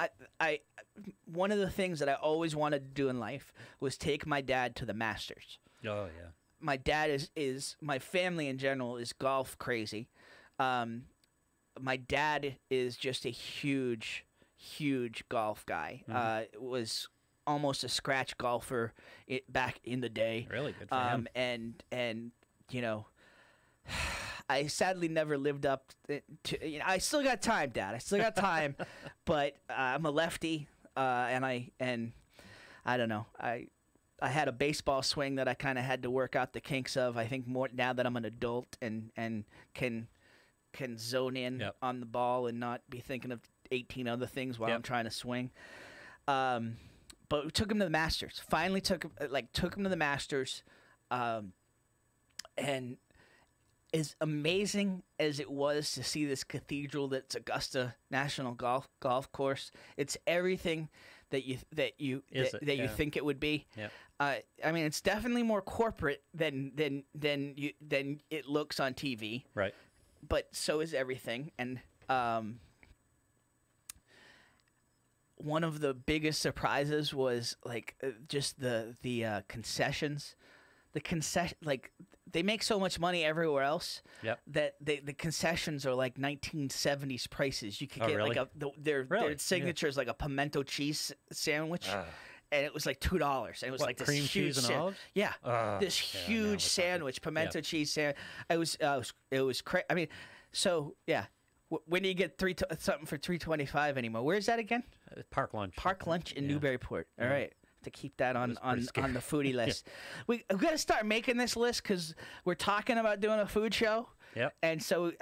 one of the things that I always wanted to do in life was take my dad to the Masters. Oh yeah. My dad is my family in general is golf crazy. My dad is just a huge golf guy. Was almost a scratch golfer back in the day. Really good for him. And you know, I sadly never lived up to. You know, I still got time, Dad. I still got time, but I'm a lefty, and I don't know. I had a baseball swing that I kind of had to work out the kinks of. I think more now that I'm an adult and can zone in on the ball and not be thinking of 18 other things while I'm trying to swing. But we took him to the Masters. Finally took him to the Masters, and as amazing as it was to see this cathedral that's Augusta National Golf Course, it's everything that you think it would be. Yeah. I mean, it's definitely more corporate than it looks on TV. Right. But so is everything, and one of the biggest surprises was just the concessions. They make so much money everywhere else that the concessions are like 1970s prices. You could get really? Their signature is like a pimento cheese sandwich. And it was like $2, and it was like this cream huge cheese and olives? Yeah, this huge sandwich, pimento cheese sandwich. It was crazy. I mean, so yeah, when do you get something for $3.25 anymore? Where is that again? Park Lunch. Park Lunch in Newburyport. All right. To keep that on the foodie list. We've got to start making this list because we're talking about doing a food show. Yep. And so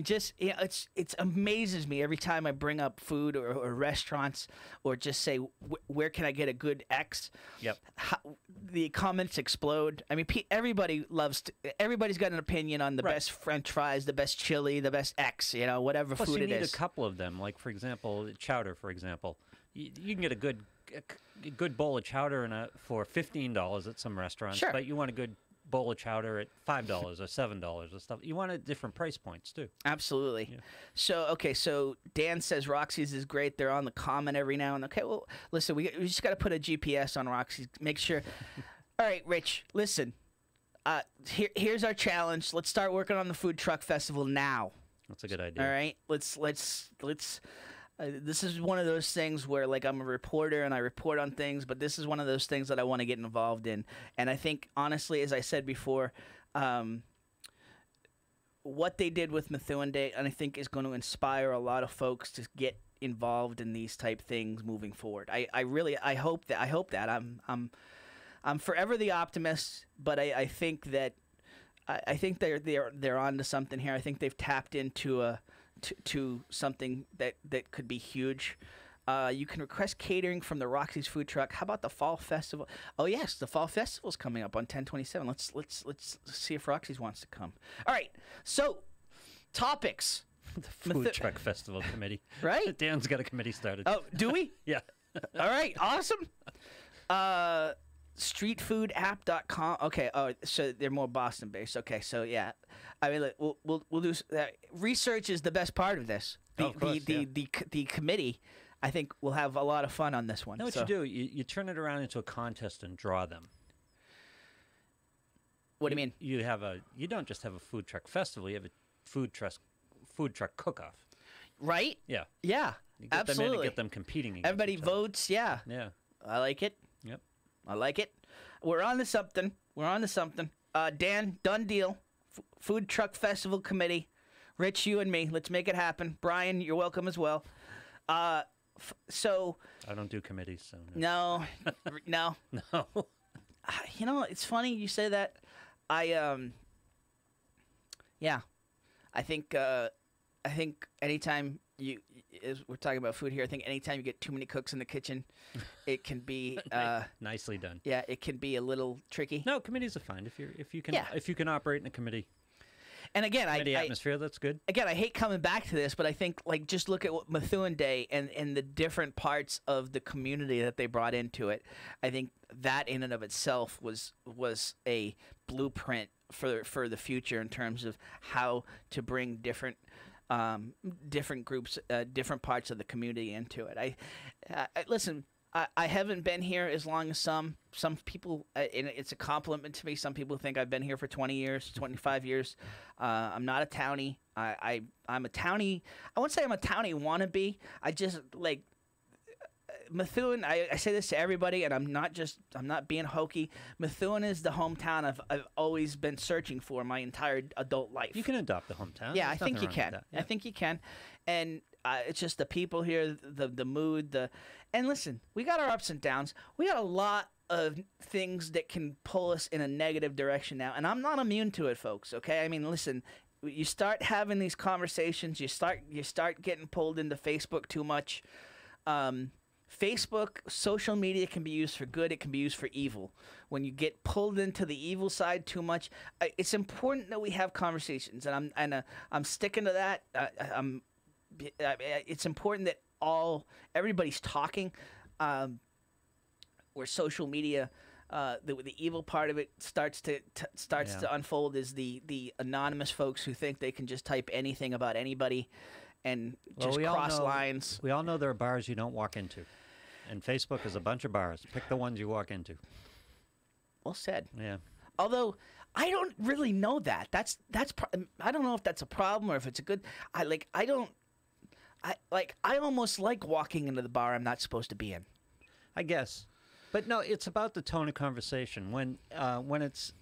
just it amazes me every time I bring up food or restaurants or just say where can I get a good X. Yep. The comments explode. I mean, everybody's got an opinion on the best French fries, the best chili, the best X. Whatever Plus food it is. You need a couple of them. Like for example, chowder. For example, you can get a good bowl of chowder for $15 at some restaurants. Sure. But you want a good bowl of chowder at $5 or $7 or stuff. You want at different price points too. Absolutely. Yeah. So Dan says Roxy's is great. They're on the comment every now and then. Okay, well, listen, we just got to put a GPS on Roxy's. Make sure. All right, Rich, listen. Here's our challenge. Let's start working on the food truck festival now. That's a good idea. All right, let's. This is one of those things where, I'm a reporter and I report on things, but this is one of those things that I want to get involved in. And I think, honestly, as I said before, what they did with Methuen Day, and I think is going to inspire a lot of folks to get involved in these type things moving forward. I hope that. I'm forever the optimist, but I think that I think they're onto something here. I think they've tapped into to something that could be huge. You can request catering from the Roxy's food truck. How about the fall festival? Oh yes, the fall festival's coming up on 10/27. Let's see if Roxy's wants to come. All right, so topics. The food truck festival committee. Right? Dan's got a committee started. Oh, do we? Yeah. All right, awesome. Streetfoodapp.com. Okay. Oh, so they're more Boston based. Okay. So yeah, I mean, we'll do research is the best part of this. The committee, I think, will have a lot of fun on this one. You know what you do? You turn it around into a contest and draw them. What do you mean? You don't just have a food truck festival. You have a food truck cook-off. Right? Yeah. Yeah. You get absolutely. them in and get them competing against Everybody each other. votes. Yeah. Yeah. I like it. Yep. I like it. We're on to something. Dan, done deal. Food Truck Festival Committee. Rich, you and me. Let's make it happen. Brian, you're welcome as well. So. I don't do committees, so. No. No. No. It's funny you say that. Yeah. I think anytime we're talking about food here, I think anytime you get too many cooks in the kitchen, it can be nicely done. Yeah, it can be a little tricky. No, committees are fine if you can operate in a committee. And again, committee atmosphere, that's good. Again, I hate coming back to this, but I think just look at what Methuen Day and the different parts of the community that they brought into it. I think that in and of itself was a blueprint for the future in terms of how to bring different groups, different parts of the community into it. Listen. I haven't been here as long as some people, and it's a compliment to me. Some people think I've been here for 20 years, 25 years. I'm not a townie. I'm a townie. I won't say I'm a townie wannabe. I just like Methuen. I say this to everybody, and I'm not being hokey. Methuen is the hometown I've always been searching for my entire adult life. You can adopt the hometown. Yeah, I think you can. I think you can, and it's just the people here, the mood, and listen, we got our ups and downs. We got a lot of things that can pull us in a negative direction now, and I'm not immune to it, folks. Okay, I mean, listen, you start having these conversations, you start getting pulled into Facebook too much. Facebook, social media can be used for good. It can be used for evil. When you get pulled into the evil side too much, it's important that we have conversations, and I'm sticking to that. It's important that everybody's talking. Where social media, the evil part of it starts to unfold is the anonymous folks who think they can just type anything about anybody and just cross lines. We all know there are bars you don't walk into. And Facebook is a bunch of bars. Pick the ones you walk into. Well said. Yeah. Although I don't really know that. I don't know if that's a problem or if it's a good. I almost like walking into the bar I'm not supposed to be in. I guess. But no, it's about the tone of conversation. When it's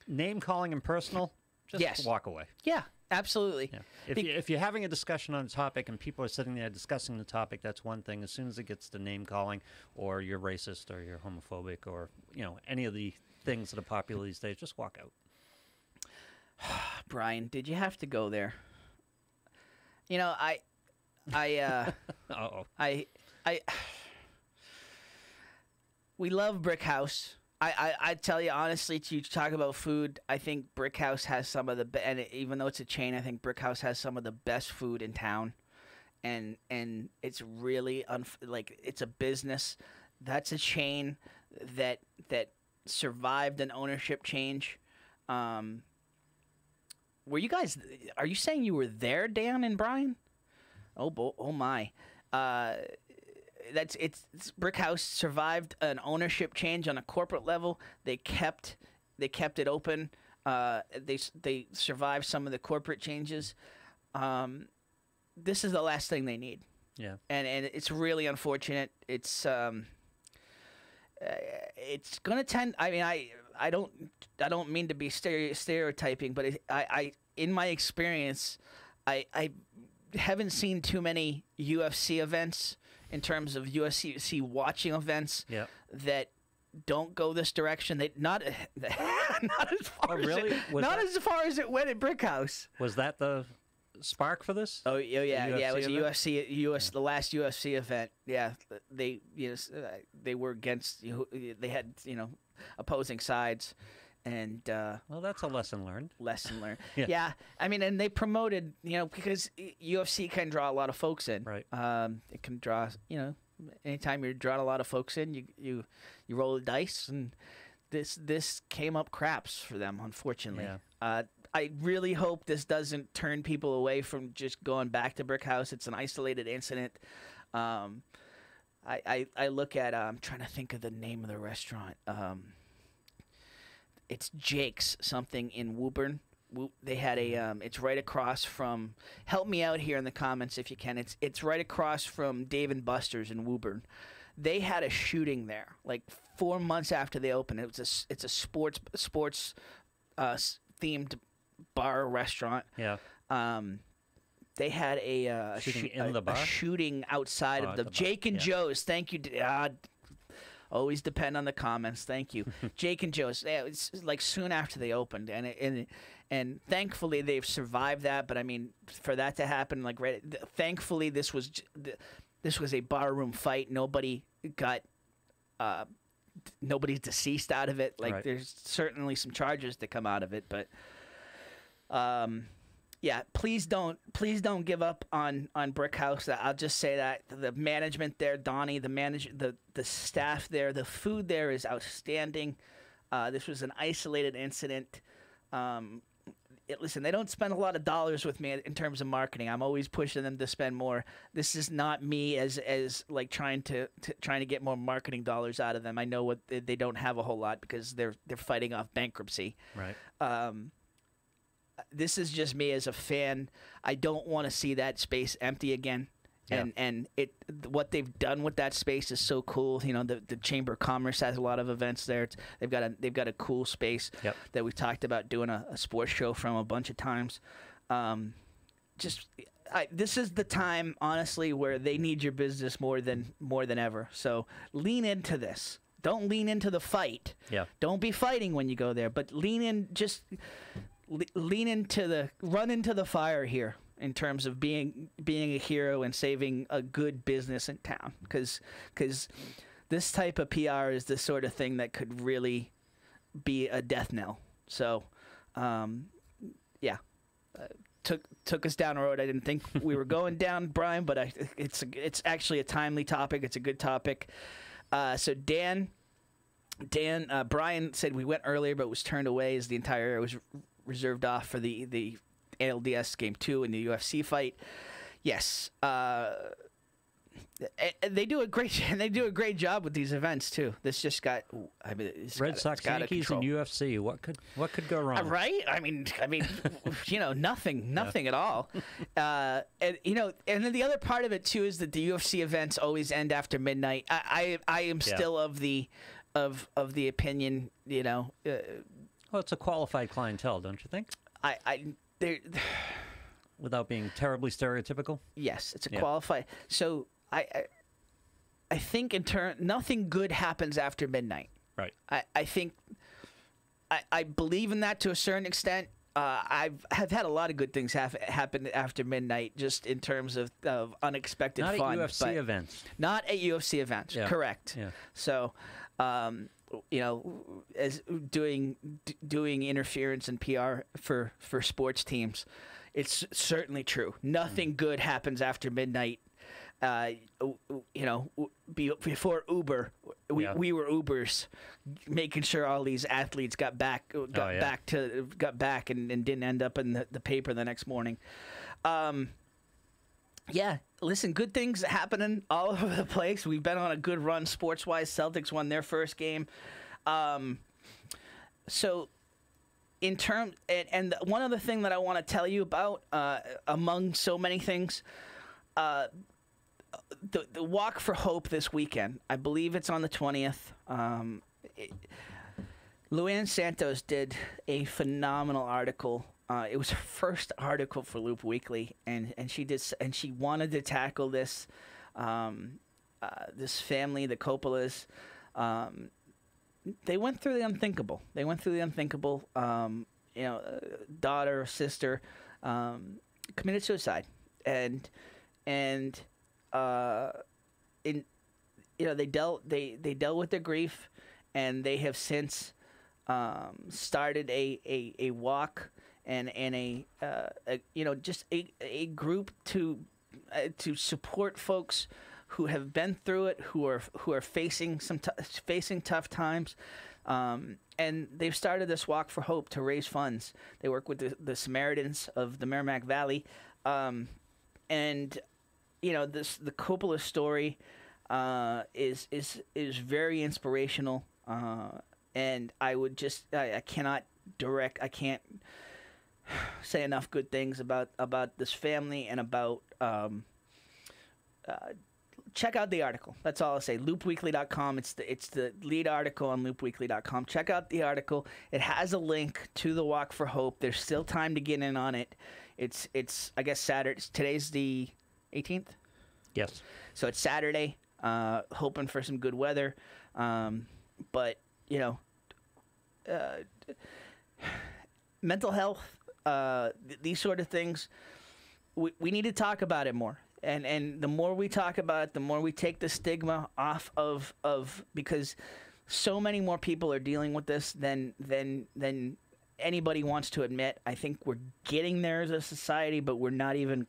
name calling and personal, just walk away. Yeah. Absolutely. Yeah. If you're having a discussion on a topic and people are sitting there discussing the topic, that's one thing. As soon as it gets to name calling, or you're racist, or you're homophobic, or any of the things that are popular these days, just walk out. Brian, did you have to go there? We love Brick House. I tell you honestly, to talk about food, I think Brick House has some of the and even though it's a chain, I think Brick House has some of the best food in town, and it's really it's a business. That's a chain that survived an ownership change. Were you guys? Are you saying you were there, Dan and Brian? Oh my. It's Brick House survived an ownership change on a corporate level. They kept it open. They survived some of the corporate changes. This is the last thing they need. Yeah, and it's really unfortunate. It's going to tend. I mean, I don't mean to be stereotyping, but I in my experience, I haven't seen too many UFC events. In terms of UFC watching events that don't go this direction, not as far as far as it went at Brick House. Was that the spark for this? Oh yeah, it was a the last UFC event. Yeah, they were against. They had opposing sides. And well, that's a lesson learned. Yeah, I mean, and they promoted, because UFC can draw a lot of folks in. Right. It can draw, anytime you're drawing a lot of folks in, you roll the dice, and this came up craps for them, unfortunately. Yeah. I really hope this doesn't turn people away from just going back to Brick House. It's an isolated incident. I look at. I'm trying to think of the name of the restaurant. It's Jake's something in Woburn. They had it's right across from. Help me out here in the comments if you can. It's right across from Dave and Buster's in Woburn. They had a shooting there, like 4 months after they opened. It's a sports themed bar restaurant. Yeah. They had a shooting in the bar? A shooting outside of the Jake and Joe's. Thank you. Always depend on the comments. Thank you, Jake and Joe's. Yeah, it's like soon after they opened, and thankfully they've survived that. But I mean, for that to happen, thankfully this was a barroom fight. Nobody got nobody's deceased out of it. Like there's certainly some charges to come out of it, but yeah, please don't give up on Brick House. I'll just say that the management there, Donnie, the staff there, the food there is outstanding. This was an isolated incident. Listen, they don't spend a lot of dollars with me in terms of marketing. I'm always pushing them to spend more. This is not me as like trying to get more marketing dollars out of them. I know what they don't have a whole lot because they're fighting off bankruptcy. Right. This is just me as a fan. I don't want to see that space empty again. Yeah. And what they've done with that space is so cool. The Chamber of Commerce has a lot of events there. They've got a cool space that we've talked about doing a sports show from a bunch of times. This is the time, honestly, where they need your business more than ever. So lean into this. Don't lean into the fight. Yeah. Don't be fighting when you go there, but lean in. Just lean into run into the fire here in terms of being a hero and saving a good business in town. Because this type of PR is the sort of thing that could really be a death knell. So, yeah. Took us down a road I didn't think we were going down, Brian, but it's actually a timely topic. It's a good topic. So Brian said we went earlier, but was turned away as the entire area was reserved off for the ALDS Game 2 and the UFC fight. Yes, they do a great job with these events too. This just got Red Sox, Yankees, and UFC. What could go wrong? Right? I mean, nothing at all. And then the other part of it too is that the UFC events always end after midnight. I am still of the opinion, well, it's a qualified clientele, don't you think? Without being terribly stereotypical. Yes, it's a qualified. So I think nothing good happens after midnight. Right. I think I believe in that to a certain extent. Have had a lot of good things happen after midnight, just in terms of unexpected fun. Not at UFC events. Not at UFC events. Yeah. Correct. Yeah. So, as doing interference and PR for sports teams, it's certainly true. Nothing good happens after midnight. Before Uber, we were Ubers, making sure all these athletes got back and didn't end up in the paper the next morning. Listen, good things happening all over the place. We've been on a good run sports-wise. Celtics won their first game. So in terms, and one other thing that I want to tell you about, among so many things, the Walk for Hope this weekend, I believe it's on the 20th. Luann Santos did a phenomenal article. It was her first article for Loop Weekly, and she wanted to tackle this this family, the Coppolas. They went through the unthinkable. Daughter, sister, committed suicide, and they dealt with their grief, and they have since started a walk and a group to support folks who have been through it, who are facing tough times, and they've started this Walk for Hope to raise funds. They work with the Samaritans of the Merrimack Valley, and the Coppola story is very inspirational, and I can't say enough good things about this family and about check out the article. That's all I'll say. LoopWeekly.com. It's the lead article on LoopWeekly.com. Check out the article. It has a link to the Walk for Hope. There's still time to get in on it. It's I guess Saturday. Today's the 18th? Yes. So it's Saturday, hoping for some good weather. But, mental health, these sort of things, we need to talk about it more. And the more we talk about it, the more we take the stigma off of because so many more people are dealing with this than anybody wants to admit. I think we're getting there as a society, but we're not even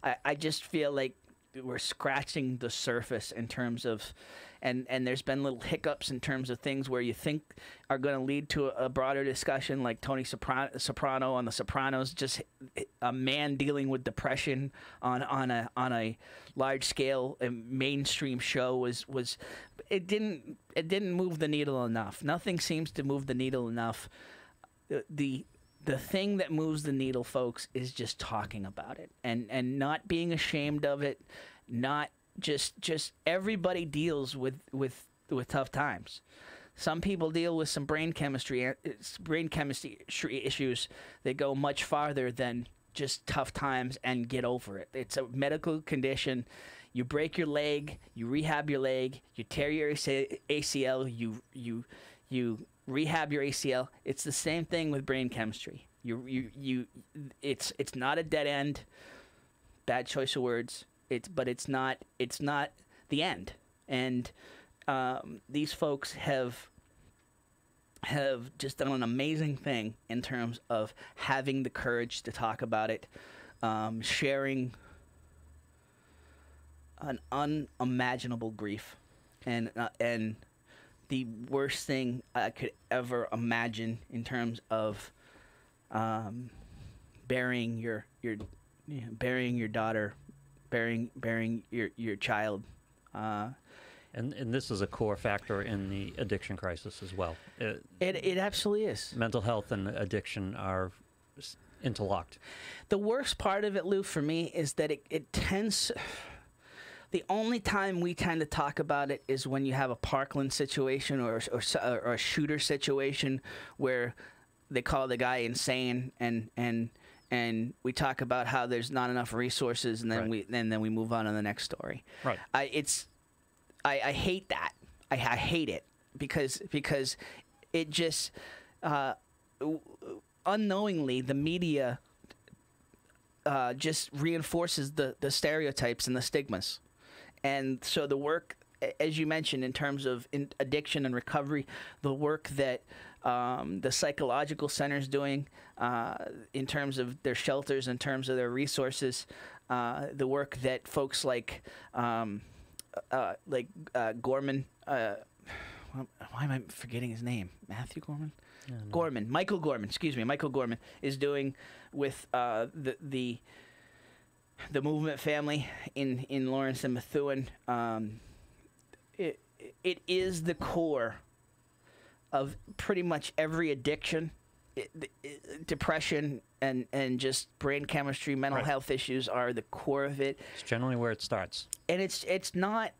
I just feel like we're scratching the surface in terms of, and there's been little hiccups in terms of things where you think are going to lead to a broader discussion, like Tony Soprano on The Sopranos, just a man dealing with depression on a large scale mainstream show was it didn't move the needle enough. Nothing seems to move the needle enough. The thing that moves the needle, folks, is just talking about it and not being ashamed of it. Not just everybody deals with tough times. Some people deal with some brain chemistry issues that go much farther than just tough times and get over it. It's a medical condition. You break your leg, you rehab your leg, you tear your ACL, you rehab your ACL. It's the same thing with brain chemistry. It's not a dead end. Bad choice of words. But it's not the end. And these folks have just done an amazing thing in terms of having the courage to talk about it, sharing an unimaginable grief, and the worst thing I could ever imagine in terms of burying your daughter, burying your child. And this is a core factor in the addiction crisis as well. It absolutely is. Mental health and addiction are interlocked. The worst part of it, Lou, for me, is that it tends... The only time we tend to talk about it is when you have a Parkland situation or a shooter situation where they call the guy insane, and we talk about how there's not enough resources, and then we move on to the next story. Right. I hate that. I hate it because it just unknowingly the media just reinforces the stereotypes and the stigmas. And so the work, as you mentioned, in terms of addiction and recovery, the work that the psychological center is doing in terms of their shelters, in terms of their resources, the work that folks like Gorman, why am I forgetting his name? Matthew Gorman? Yeah, no. Gorman, Michael Gorman, excuse me, Michael Gorman is doing with the movement family in Lawrence and Methuen. It is the core of pretty much every addiction, depression, and just brain chemistry, mental health issues are the core of it. It's generally where it starts. And it's not.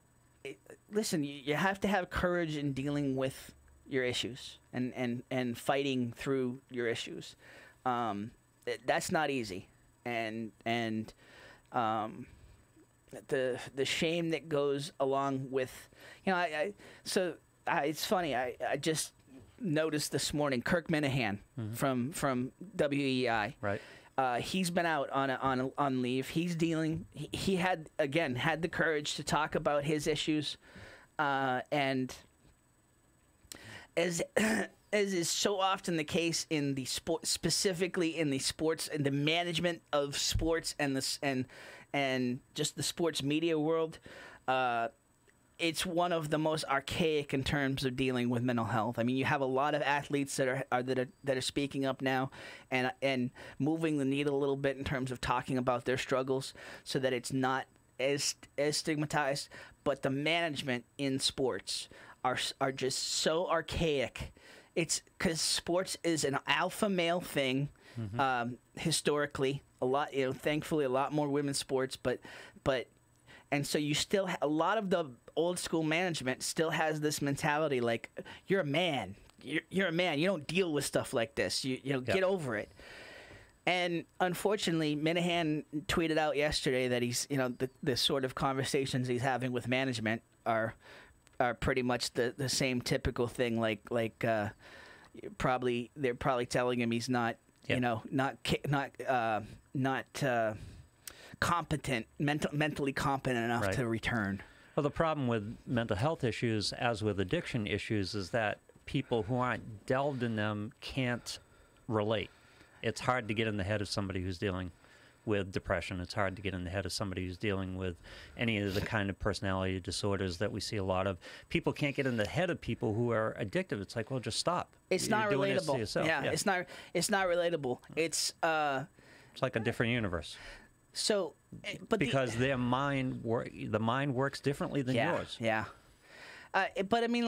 Listen, you have to have courage in dealing with your issues and fighting through your issues. That's not easy, and the shame that goes along with, it's funny. I just noticed this morning Kirk Minahan from WEI. Right. He's been out on leave. He's dealing. He had the courage to talk about his issues, and as is so often the case in the sport, specifically in the sports and the management of sports and just the sports media world, it's one of the most archaic in terms of dealing with mental health. I mean, you have a lot of athletes that are speaking up now and moving the needle a little bit in terms of talking about their struggles, so that it's not as stigmatized. But the management in sports are just so archaic. It's because sports is an alpha male thing, historically. A lot, thankfully, a lot more women's sports, but. And so you still a lot of the old school management still has this mentality like, you're a man. You're a man. You don't deal with stuff like this. Get over it. And unfortunately, Minahan tweeted out yesterday that he's, the sort of conversations he's having with management are pretty much the same typical thing. They're probably telling him he's not, not competent, mentally competent enough to return. Well, the problem with mental health issues, as with addiction issues, is that people who aren't delved in them can't relate. It's hard to get in the head of somebody who's dealing with depression. It's hard to get in the head of somebody who's dealing with any of the kind of personality disorders that we see a lot of. People can't get in the head of people who are addictive. It's like, well, just stop. It's not relatable. It's not relatable. It's like a different universe. So, but because the mind works differently than yours. Yeah. But I mean,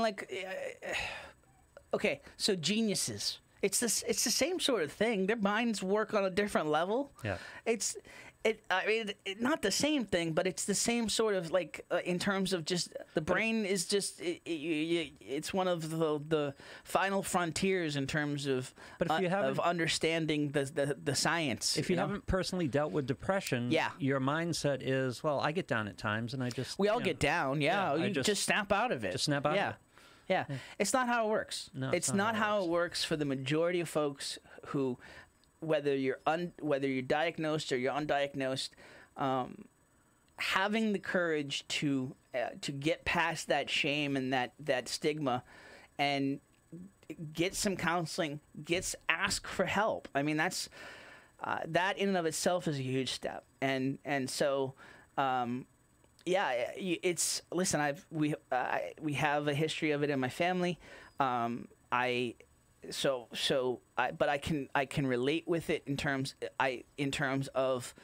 okay. So geniuses, it's the same sort of thing. Their minds work on a different level. Yeah. I mean, not the same thing, but it's the same sort of like in terms of just the brain is just it's one of the final frontiers in terms of of understanding the science. If you haven't personally dealt with depression, your mindset is, well, I get down at times, and I just we all get down. You just snap out of it. Just snap out of it. Yeah, it's not how it works. No, it's not how it works for the majority of folks who, whether you're diagnosed or you're undiagnosed, having the courage to get past that shame and that stigma, and get some counseling, ask for help. I mean, that's that in and of itself is a huge step, and so. It's listen. We have a history of it in my family. But I can relate with it in terms of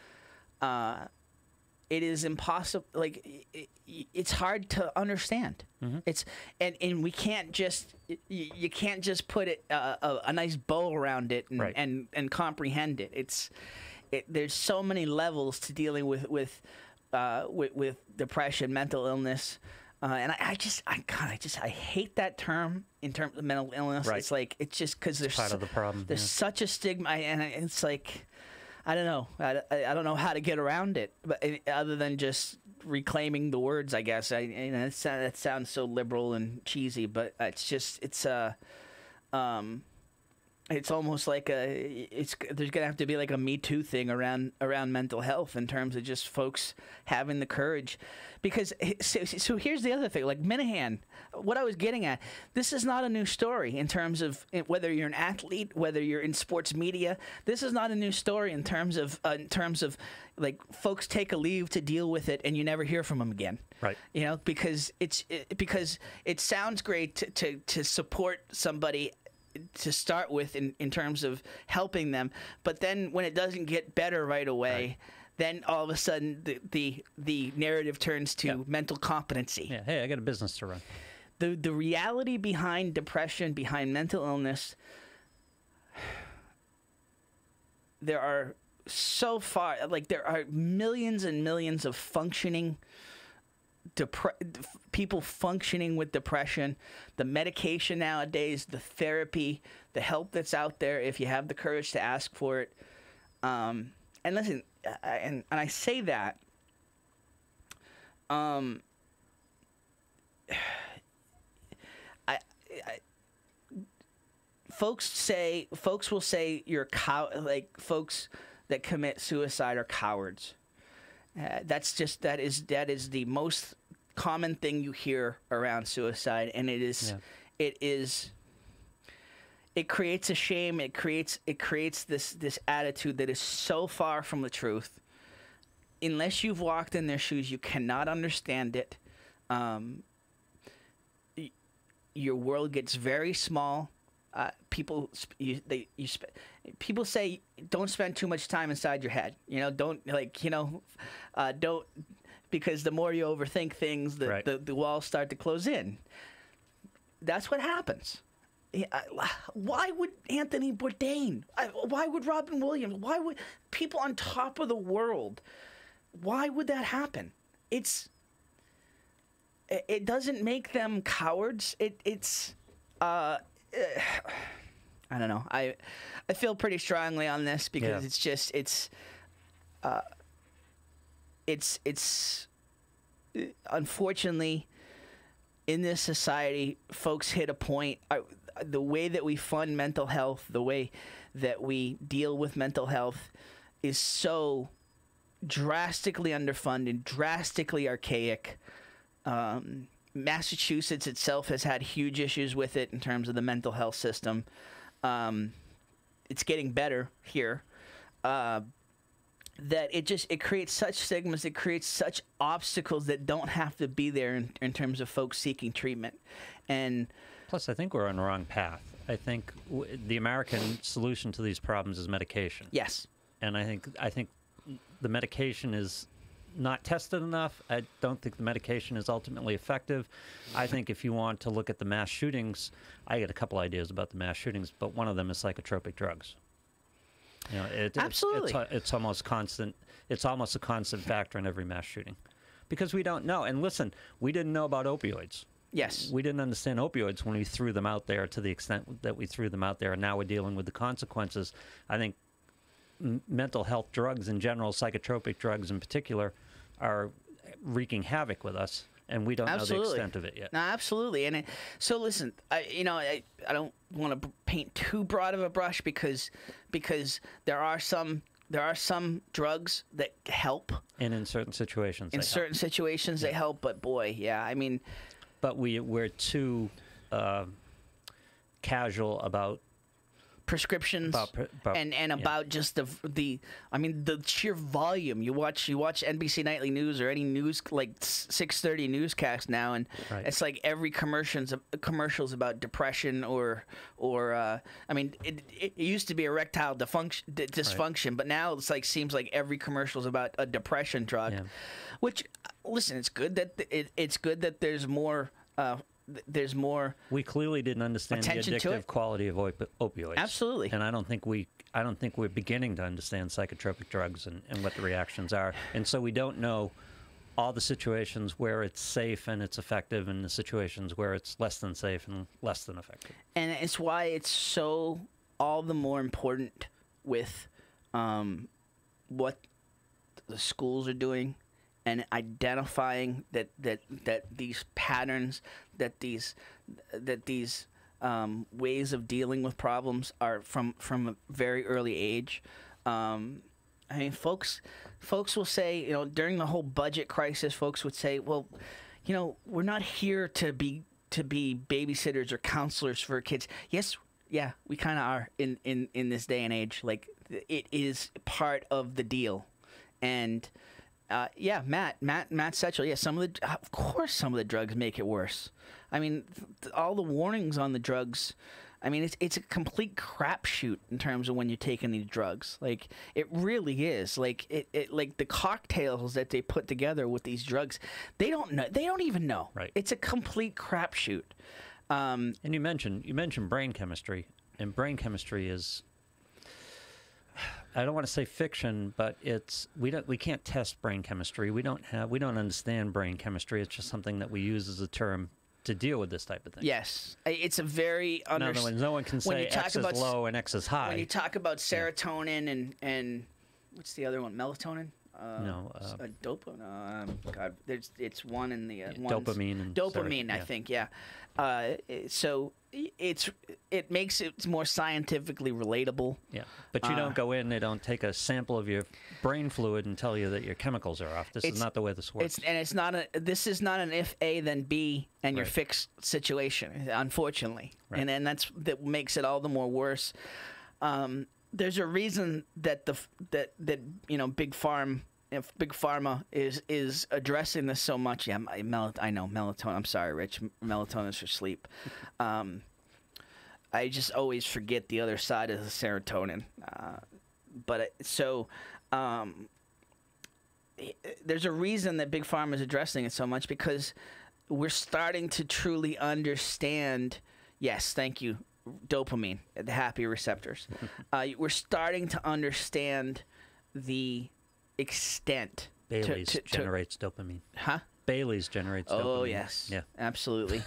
it is impossible. Like it's hard to understand. Mm-hmm. It's and we can't just you can't just put it a nice bow around it and comprehend it. There's so many levels to dealing with depression, mental illness, and I hate that term in terms of mental illness. Right. It's like it's just because there's part of the problem. There's such a stigma, and it's like I don't know. I don't know how to get around it, but other than just reclaiming the words, I guess. That sounds so liberal and cheesy, but it's almost like there's gonna have to be like a Me Too thing around mental health in terms of just folks having the courage, because so here's the other thing, like Methuen, what I was getting at, this is not a new story in terms of whether you're an athlete, whether you're in sports media. This is not a new story in terms of like folks take a leave to deal with it and you never hear from them again. Right. Because it sounds great to support somebody to start with in terms of helping them, but then when it doesn't get better right away, then all of a sudden the narrative turns to mental competency. Yeah, hey, I got a business to run. The reality behind depression, behind mental illness, there are there are millions and millions of functioning people functioning with depression. The medication nowadays, the therapy, the help that's out there, if you have the courage to ask for it. And listen, and I say that folks will say you're folks that commit suicide are cowards. That is the most common thing you hear around suicide, and it creates a shame. It creates this attitude that is so far from the truth. Unless you've walked in their shoes, you cannot understand it. Your world gets very small. People say don't spend too much time inside your head. Don't because the more you overthink things, the walls start to close in. That's what happens. Why would Anthony Bourdain? Why would Robin Williams? Why would people on top of the world? Why would that happen? It doesn't make them cowards. I don't know. I feel pretty strongly on this because it's unfortunately in this society, folks hit a point. The way that we fund mental health, the way that we deal with mental health, is so drastically underfunded, drastically archaic. Massachusetts itself has had huge issues with it in terms of the mental health system. It's getting better here. That it creates such stigmas, it creates such obstacles that don't have to be there in terms of folks seeking treatment. And plus, I think we're on the wrong path. I think the American solution to these problems is medication. Yes. And I think the medication is not tested enough. I don't think the medication is ultimately effective. I think if you want to look at the mass shootings, I got a couple ideas about the mass shootings, but one of them is psychotropic drugs. You know, Absolutely. It's almost constant. It's almost a constant factor in every mass shooting, because we don't know. And listen, we didn't know about opioids. Yes. We didn't understand opioids when we threw them out there to the extent that we threw them out there, and now we're dealing with the consequences. I think mental health drugs in general, psychotropic drugs in particular, are wreaking havoc with us, and we don't know the extent of it yet. No, absolutely. And so listen, I don't want to paint too broad of a brush because there are some drugs that help, and in certain situations, they help. But boy, yeah, I mean, but we're too casual about prescriptions about just the sheer volume. You watch NBC Nightly News or any news, like 6:30 newscast now, and it's like every commercial's about depression or it used to be erectile dysfunction, but now it's like seems like every commercial's about a depression drug. Which, listen, it's good that there's more. We clearly didn't understand the addictive quality of opioids. Absolutely. And I don't think we're beginning to understand psychotropic drugs and what the reactions are. And so we don't know all the situations where it's safe and it's effective, and the situations where it's less than safe and less than effective. And it's why it's so all the more important with what the schools are doing, and identifying that these patterns, that these ways of dealing with problems are from a very early age. I mean, folks will say, during the whole budget crisis, folks would say, well, we're not here to be babysitters or counselors for kids. Yes, yeah, we kind of are in this day and age. Like, it is part of the deal, and. Matt Setchell. Yeah, of course some of the drugs make it worse. I mean, all the warnings on the drugs. I mean, it's a complete crapshoot in terms of when you're taking these drugs. Like, it really is. Like like the cocktails that they put together with these drugs, they don't know. They don't even know. Right. It's a complete crapshoot. And you mentioned brain chemistry, and brain chemistry is. I don't want to say fiction, but we can't test brain chemistry. We don't understand brain chemistry. It's just something that we use as a term to deal with this type of thing. Yes, it's a very in other words, no one can say X is low and X is high. When you talk about serotonin and what's the other one? Melatonin. Dopamine. God, it's one in the dopamine. And dopamine, I think. Yeah. So it makes it more scientifically relatable. Yeah, but you don't go in. They don't take a sample of your brain fluid and tell you that your chemicals are off. This is not the way this works. This is not an if A then B and you're fixed situation. Unfortunately, and that makes it all the more worse. There's a reason that Big Pharma is addressing this so much. Yeah, I know melatonin. I'm sorry, Rich. Melatonin is for sleep. I just always forget the other side of the serotonin. There's a reason that Big Pharma is addressing it so much, because we're starting to truly understand. Yes, thank you. Dopamine, the happy receptors. We're starting to understand the extent. Bailey's generates dopamine. Huh? Bailey's generates dopamine. Oh, yes. Yeah. Absolutely.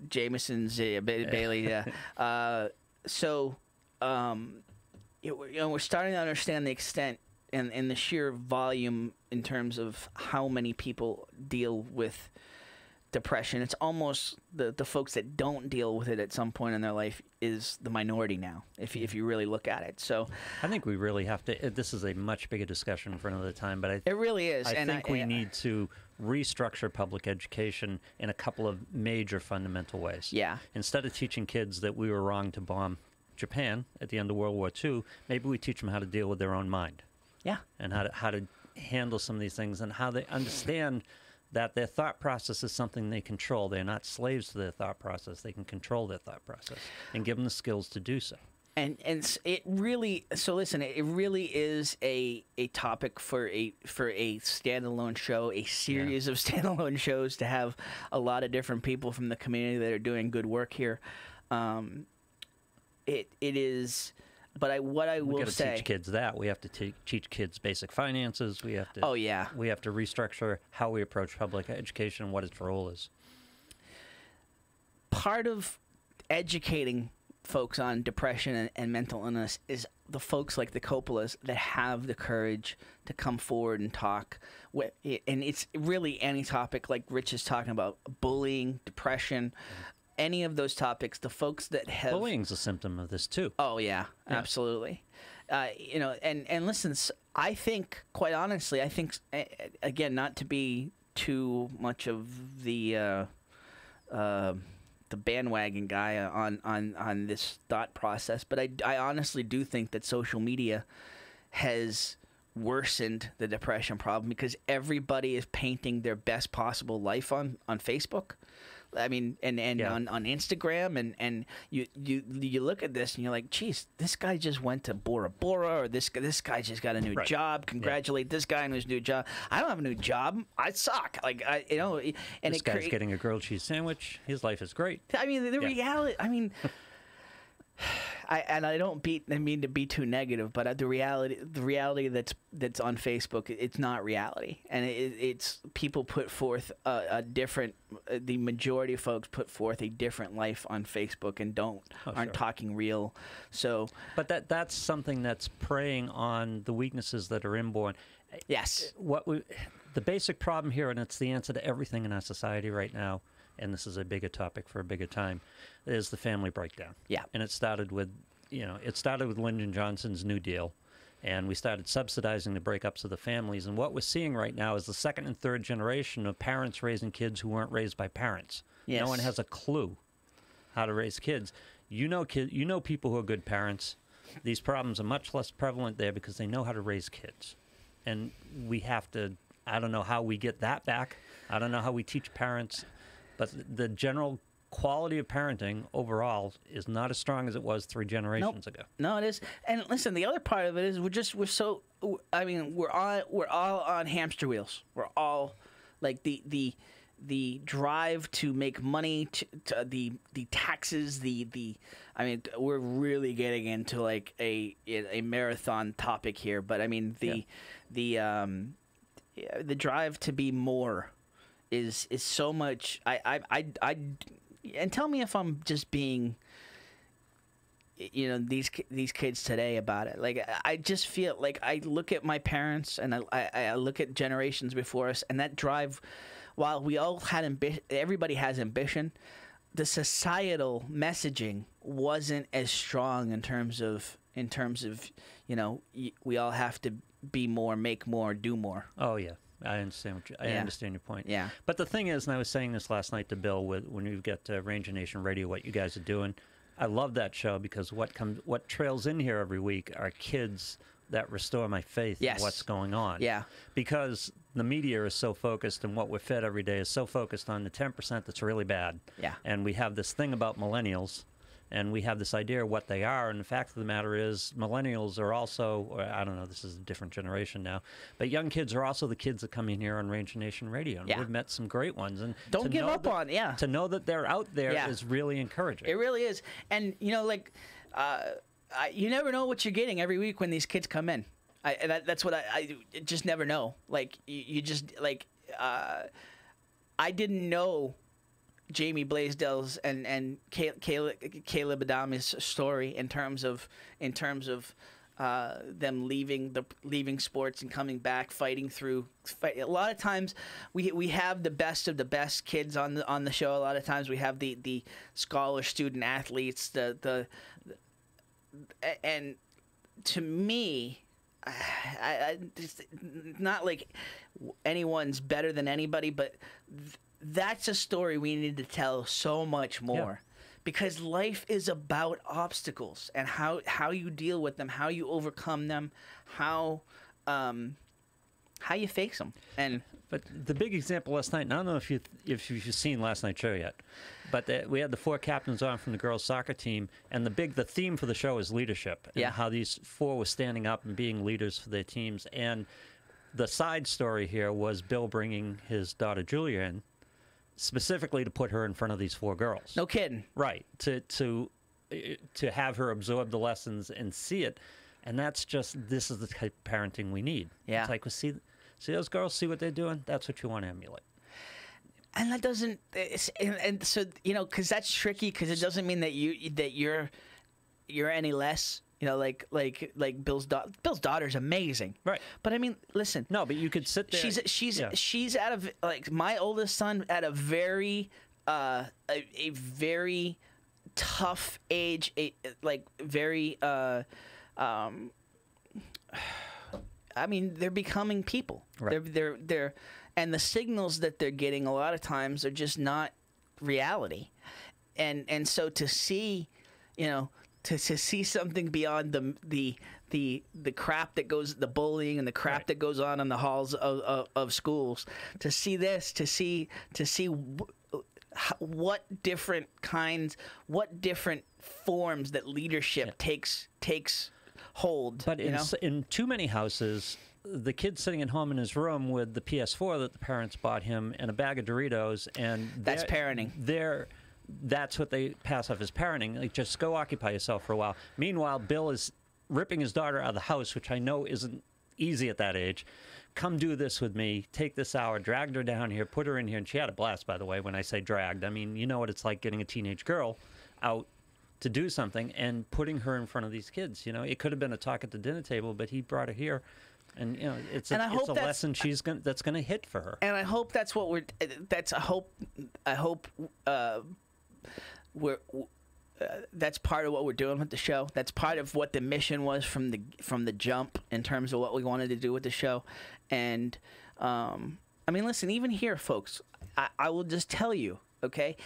Jameson's, Bailey, yeah. We're starting to understand the extent and the sheer volume in terms of how many people deal with depression. It's almost the folks that don't deal with it at some point in their life is the minority now, if you really look at it. So I think we really have to. This is a much bigger discussion for another time, but it really is. I think we need to restructure public education in a couple of major fundamental ways. Yeah. Instead of teaching kids that we were wrong to bomb Japan at the end of World War II, maybe we teach them how to deal with their own mind. Yeah. And how to handle some of these things, and how they understand that their thought process is something they control. They're not slaves to their thought process. They can control their thought process, and give them the skills to do so. And it really, so listen, it really is a topic for a standalone show, a series of standalone shows, to have a lot of different people from the community that are doing good work here. It is But what I will say, teach kids that. We have to teach kids basic finances. We have to. Oh yeah. We have to restructure how we approach public education and what its role is. Part of educating folks on depression and mental illness is the folks like the Coppolas that have the courage to come forward and talk. And it's really any topic like Rich is talking about, bullying, depression, any of those topics. The folks that have... Bullying's a symptom of this too. Oh, yeah. Absolutely. You know, and listen, I think, quite honestly, I think, again, not to be too much of the bandwagon guy on this thought process, but I honestly do think that social media has worsened the depression problem because everybody is painting their best possible life on Facebook. I mean, and on Instagram, and you look at this and you're like, geez, this guy just went to Bora Bora, or this guy just got a new job. Congratulate this guy on his new job. I don't have a new job. I suck. Like and this guy's getting a grilled cheese sandwich. His life is great. I mean, the reality. I mean. I don't mean to be too negative, but the reality that's on Facebook, it's not reality, and it's people put forth a different. The majority of folks put forth a different life on Facebook and aren't talking real. So, but that's something that's preying on the weaknesses that are inborn. Yes. The basic problem here, and it's the answer to everything in our society right now, and this is a bigger topic for a bigger time, is the family breakdown. Yeah. And it started with Lyndon Johnson's New Deal, and we started subsidizing the breakups of the families. And what we're seeing right now is the second and third generation of parents raising kids who weren't raised by parents. Yes. No one has a clue how to raise kids. You know people who are good parents. These problems are much less prevalent there because they know how to raise kids. And we have to, I don't know how we get that back. I don't know how we teach parents. But the general quality of parenting overall is not as strong as it was 3 generations ago. No, it is. And listen, the other part of it is we're all on hamster wheels. We're all like the drive to make money, to the taxes, I mean, we're really getting into like a marathon topic here. But I mean the drive to be more is so much. And tell me if I'm just being, these kids today about it. Like, I just feel like I look at my parents and I look at generations before us, and that drive, while we all had ambition, everybody has ambition, the societal messaging wasn't as strong in terms of we all have to be more, make more, do more. Oh yeah. I understand. I understand your point. Yeah. But the thing is, and I was saying this last night to Bill, when you get Ranger Nation Radio, what you guys are doing, I love that show because what trails in here every week are kids that restore my faith in what's going on. Yeah. Because the media is so focused, and what we're fed every day is so focused on the 10% that's really bad. Yeah. And we have this thing about millennials. And we have this idea of what they are, and the fact of the matter is millennials are also, or I don't know, this is a different generation now, but young kids are also the kids that come in here on Ranger Nation Radio, and we've met some great ones. And don't give up on, to know that they're out there is really encouraging. It really is. And, you never know what you're getting every week when these kids come in. That's what I just never know. Like, you just, like, I didn't know Jamie Blaisdell's and Caleb Adami's story in terms of them leaving sports and coming back, fighting through. A lot of times we have the best of the best kids on the show. A lot of times we have the scholar student athletes. And to me, I just, not like anyone's better than anybody, but. That's a story we need to tell so much more, because life is about obstacles and how you deal with them, how you overcome them, how you face them. But the big example last night, and I don't know if you've seen last night's show yet, but we had the 4 captains on from the girls' soccer team, and the theme for the show is leadership, and how these 4 were standing up and being leaders for their teams. And the side story here was Bill bringing his daughter Julia in, specifically to put her in front of these 4 girls. No kidding. Right. To to have her absorb the lessons and see it. And that's just, this is the type of parenting we need. Yeah. It's like, well, see those girls, see what they're doing? That's what you want to emulate. And that doesn't, and so, because that's tricky, because it doesn't mean that you're any less. Like Bill's daughter's amazing, right? But I mean, listen. No, but you could sit there. She's out of, like, my oldest son at a very a very tough age, very I mean, they're becoming people. Right. They're and the signals that they're getting a lot of times are just not reality, and so to see, to see something beyond the crap that goes, the bullying and the crap right. that goes on in the halls of schools, to see this, to see what different forms that leadership takes hold. But in too many houses, the kid's sitting at home in his room with the PS4 that the parents bought him and a bag of Doritos, and that's parenting. That's what they pass off as parenting. Like, just go occupy yourself for a while. Meanwhile, Bill is ripping his daughter out of the house, which I know isn't easy at that age. Come do this with me. Take this hour. Dragged her down here. Put her in here. And she had a blast, by the way, when I say dragged. I mean, you know what it's like getting a teenage girl out to do something and putting her in front of these kids. It could have been a talk at the dinner table, but he brought her here. And it's a lesson that's going to hit for her. And I hope that's what that's part of what we're doing with the show. That's part of what the mission was from the jump, in terms of what we wanted to do with the show. And I mean, listen, even here, folks, I will just tell you, okay,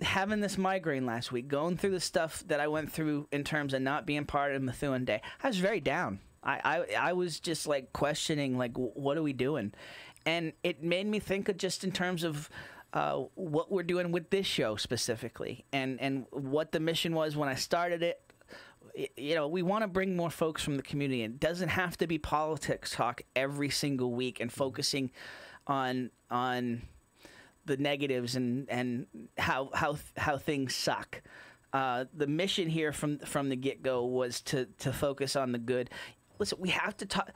having this migraine last week, going through the stuff that I went through in terms of not being part of Methuen Day, I was very down. I was just, like, questioning, like, what are we doing? And it made me think of, just in terms of what we're doing with this show specifically, and what the mission was when I started it. We want to bring more folks from the community. It doesn't have to be politics talk every single week and focusing on the negatives and how things suck. The mission here from the get-go was to focus on the good. Listen, we have to talk,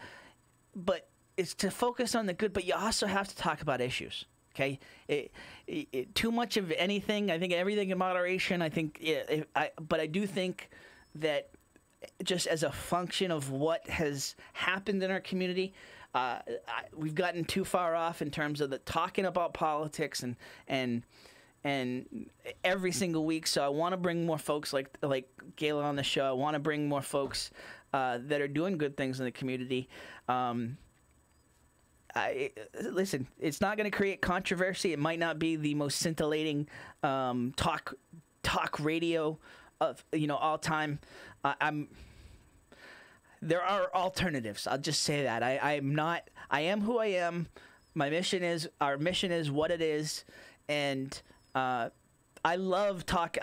but it's to focus on the good, but you also have to talk about issues. Okay, too much of anything. I think everything in moderation. I think, but I do think that, just as a function of what has happened in our community, we've gotten too far off in terms of talking about politics and every single week. So I want to bring more folks like Galen on the show. I want to bring more folks that are doing good things in the community. Listen, it's not going to create controversy. It might not be the most scintillating talk radio of our time. There are alternatives. I'll just say that. I am who I am. Our mission is what it is, and I love talk.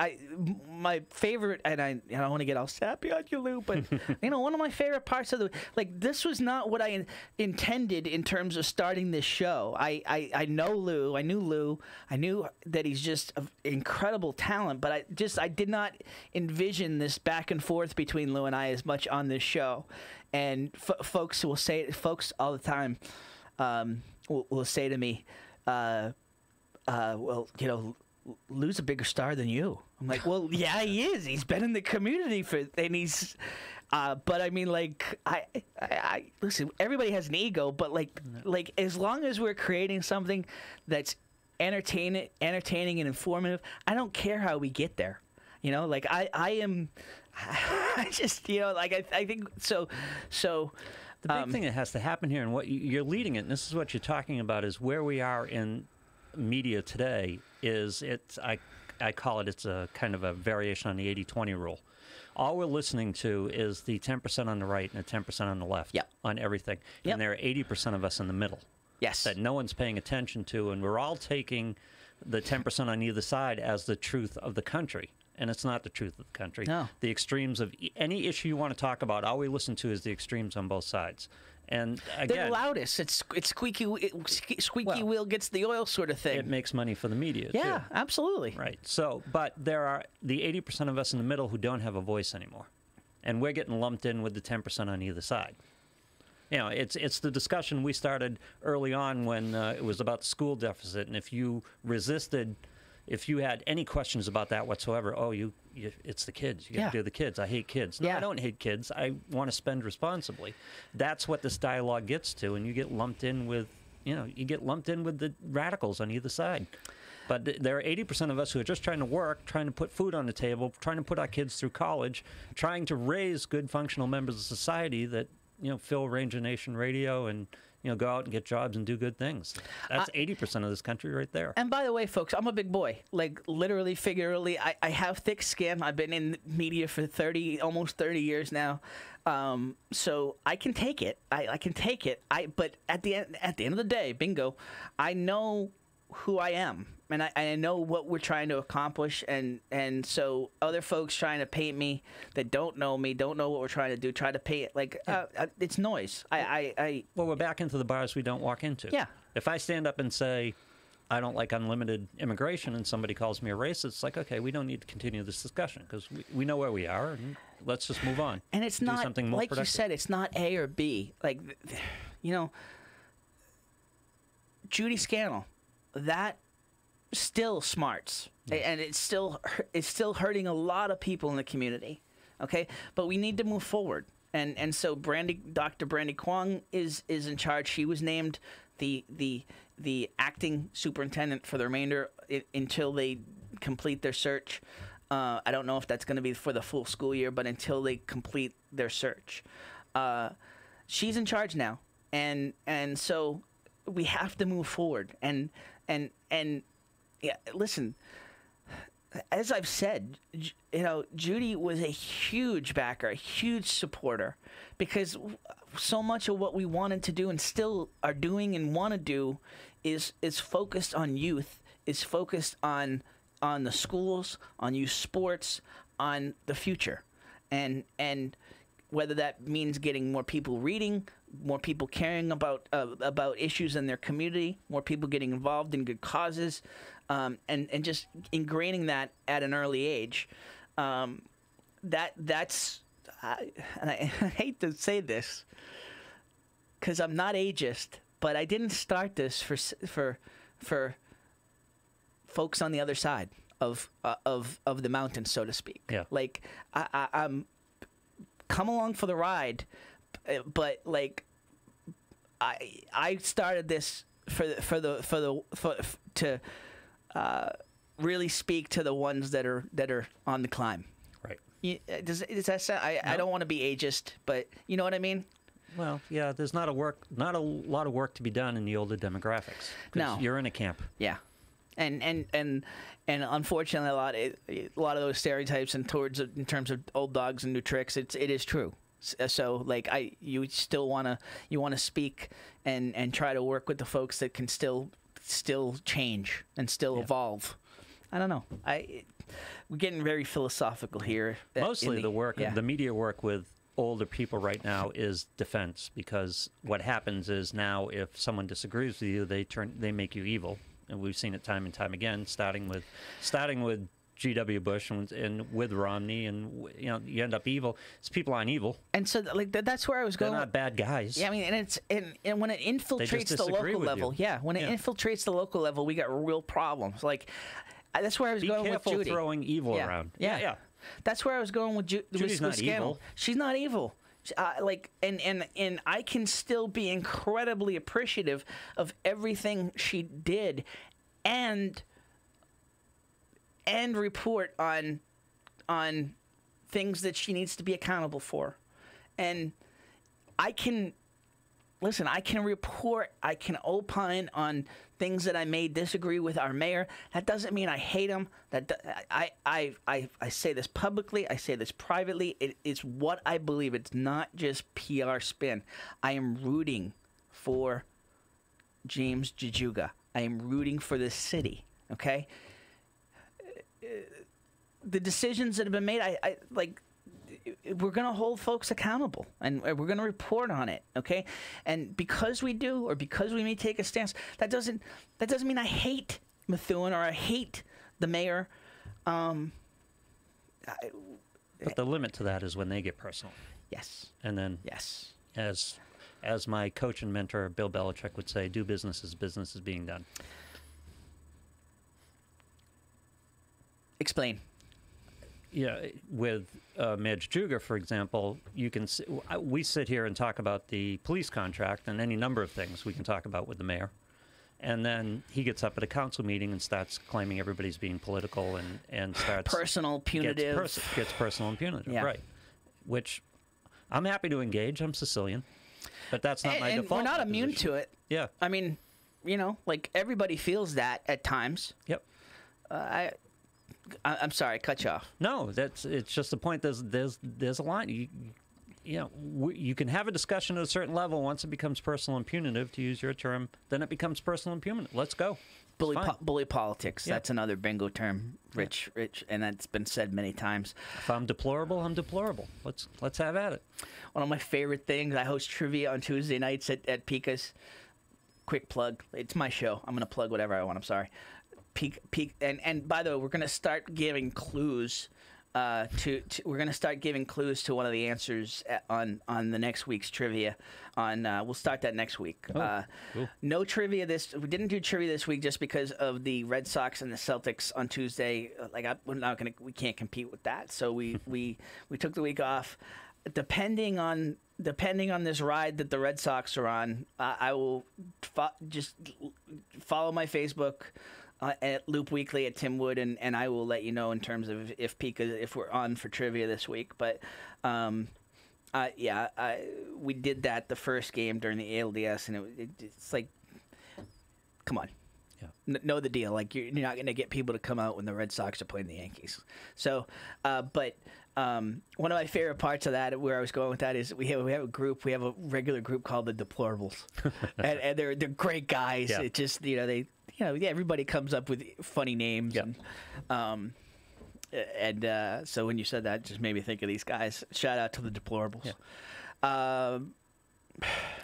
My favorite, and I don't want to get all sappy on you, Lou, but one of my favorite parts of this was not what I intended in terms of starting this show. I know Lou. I knew Lou. I knew that he's just an incredible talent, but I did not envision this back and forth between Lou and I as much on this show. And folks all the time will say to me, well, Lou's a bigger star than you. I'm like, well, yeah, he is. He's been in the community and he's, but I mean, like, I listen, everybody has an ego, but like as long as we're creating something that's entertaining and informative, I don't care how we get there. Like I just, I think so. The big thing that has to happen here, and what you're leading it, and this is what you're talking about, is where we are in media today. I call it's a kind of a variation on the 80-20 rule. All we're listening to is the 10% on the right and the 10% on the left on everything. Yep. And there are 80% of us in the middle. Yes. That no one's paying attention to, and we're all taking the 10% on either side as the truth of the country. and it's not the truth of the country. No. The extremes of any issue you want to talk about, all we listen to is the extremes on both sides. And again, they're the loudest. It's squeaky wheel gets the oil sort of thing. It makes money for the media, yeah, too. absolutely. Right. So, but there are the 80% of us in the middle who don't have a voice anymore. And we're getting lumped in with the 10% on either side. You know, it's the discussion we started early on when it was about the school deficit. And if you resisted, if you had any questions about that whatsoever, it's the kids. You got to do the kids. I hate kids. No, I don't hate kids. I want to spend responsibly. That's what this dialogue gets to, and you get lumped in with, the radicals on either side. But there are 80% of us who are just trying to work, trying to put food on the table, trying to put our kids through college, trying to raise good, functional members of society that, fill Ranger Nation Radio and, go out and get jobs and do good things. That's 80% of this country right there. And by the way, folks, I'm a big boy. Like, literally, figuratively, I have thick skin. I've been in media for almost 30 years now. So I can take it. I can take it. But at the end of the day, bingo, I know who I am. And I know what we're trying to accomplish, and so other folks trying to paint me that don't know me, don't know what we're trying to do, try to paint it like it's noise. Well, we're back into the bars we don't walk into. Yeah. If I stand up and say I don't like unlimited immigration, and somebody calls me a racist, it's like, okay, we don't need to continue this discussion because we know where we are, and let's just move on. And it's not something more like productive. You said, it's not A or B. Like, Judy Scannell, that still smarts, and it's still hurting a lot of people in the community. Okay, but we need to move forward, and so Dr. Brandy Kwong is in charge. She was named the acting superintendent for the remainder until they complete their search. I don't know if that's going to be for the full school year, but until they complete their search, she's in charge now, and so we have to move forward. And yeah, listen, as I've said, Judy was a huge backer, a huge supporter, because so much of what we wanted to do and still are doing and want to do is focused on youth, is focused on the schools, on youth sports, on the future. And whether that means getting more people reading, more people caring about issues in their community, more people getting involved in good causes, and just ingraining that at an early age. That's and I hate to say this because I'm not ageist, but I didn't start this for folks on the other side of the mountain, so to speak. Yeah. Like I'm come along for the ride, but like I started this to really speak to the ones that are on the climb. Right. Does that sound? I don't want to be ageist, but you know what I mean. Well, yeah. There's not a lot of work to be done in the older demographics. No, you're in a camp. Yeah, and unfortunately, a lot of those stereotypes in terms of old dogs and new tricks, it is true. So like you want to speak and try to work with the folks that can still change and still evolve. I don't know. We're getting very philosophical here. Mostly the media work with older people right now is defense, because what happens is now if someone disagrees with you, they make you evil, and we've seen it time and time again, starting with G.W. Bush and with Romney, and you end up evil. It's people aren't evil, and so like that's where I was going. They're not bad guys. Yeah, I mean, and when it infiltrates the local level, infiltrates the local level, we got real problems. Like that's where I was going with Judy. Be careful throwing evil around. Yeah. That's where I was going with Judy's not evil. She's not evil. And I can still be incredibly appreciative of everything she did, and report on things that she needs to be accountable for. And I can report, I can opine on things that I may disagree with our mayor. That doesn't mean I hate him. I say this publicly, I say this privately. It is what I believe. It's not just PR spin. I am rooting for James Gijuga. I am rooting for this city, okay? the decisions that have been made, I like. We're going to hold folks accountable, and we're going to report on it, okay? And because we do, or because we may take a stance, that doesn't mean I hate Methuen or I hate the mayor. But the limit to that is when they get personal. Yes. And then, yes, as my coach and mentor Bill Belichick would say, do business as business is being done. Explain. Yeah, with Madge Juger, for example, you can we sit here and talk about the police contract and any number of things we can talk about with the mayor, and then he gets up at a council meeting and starts claiming everybody's being political and starts personal, punitive, gets personal and punitive, yeah. Right? Which I'm happy to engage. I'm Sicilian, but that's not my default. We're not immune to it. Yeah, I mean, like everybody feels that at times. Yep. I'm sorry, I cut you off. No, it's just the point. There's a line. You can have a discussion at a certain level. Once it becomes personal and punitive, to use your term, then it becomes personal and punitive. Let's go. Bully politics. Yeah. That's another bingo term, Rich, and that's been said many times. If I'm deplorable, I'm deplorable. Let's have at it. One of my favorite things. I host trivia on Tuesday nights at Pika's. Quick plug. It's my show. I'm going to plug whatever I want. I'm sorry. Peak, and by the way, we're going to start giving clues we're going to start giving clues to one of the answers on the next week's trivia. We'll start that next week. Cool. No trivia we didn't do trivia this week just because of the Red Sox and the Celtics on Tuesday. We can't compete with that, so we took the week off. Depending on this ride that the Red Sox are on, I will just follow my Facebook. At Loop Weekly at Tim Wood, and I will let you know in terms of if we're on for trivia this week. But we did that the first game during the ALDS, and it's like, come on, know the deal. Like you're not going to get people to come out when the Red Sox are playing the Yankees. So, but one of my favorite parts of that, where I was going with that, is we have a group. We have a regular group called the Deplorables, and they're great guys. Yeah. It just everybody comes up with funny names, and so when you said that, it just made me think of these guys. Shout out to the Deplorables. Yeah.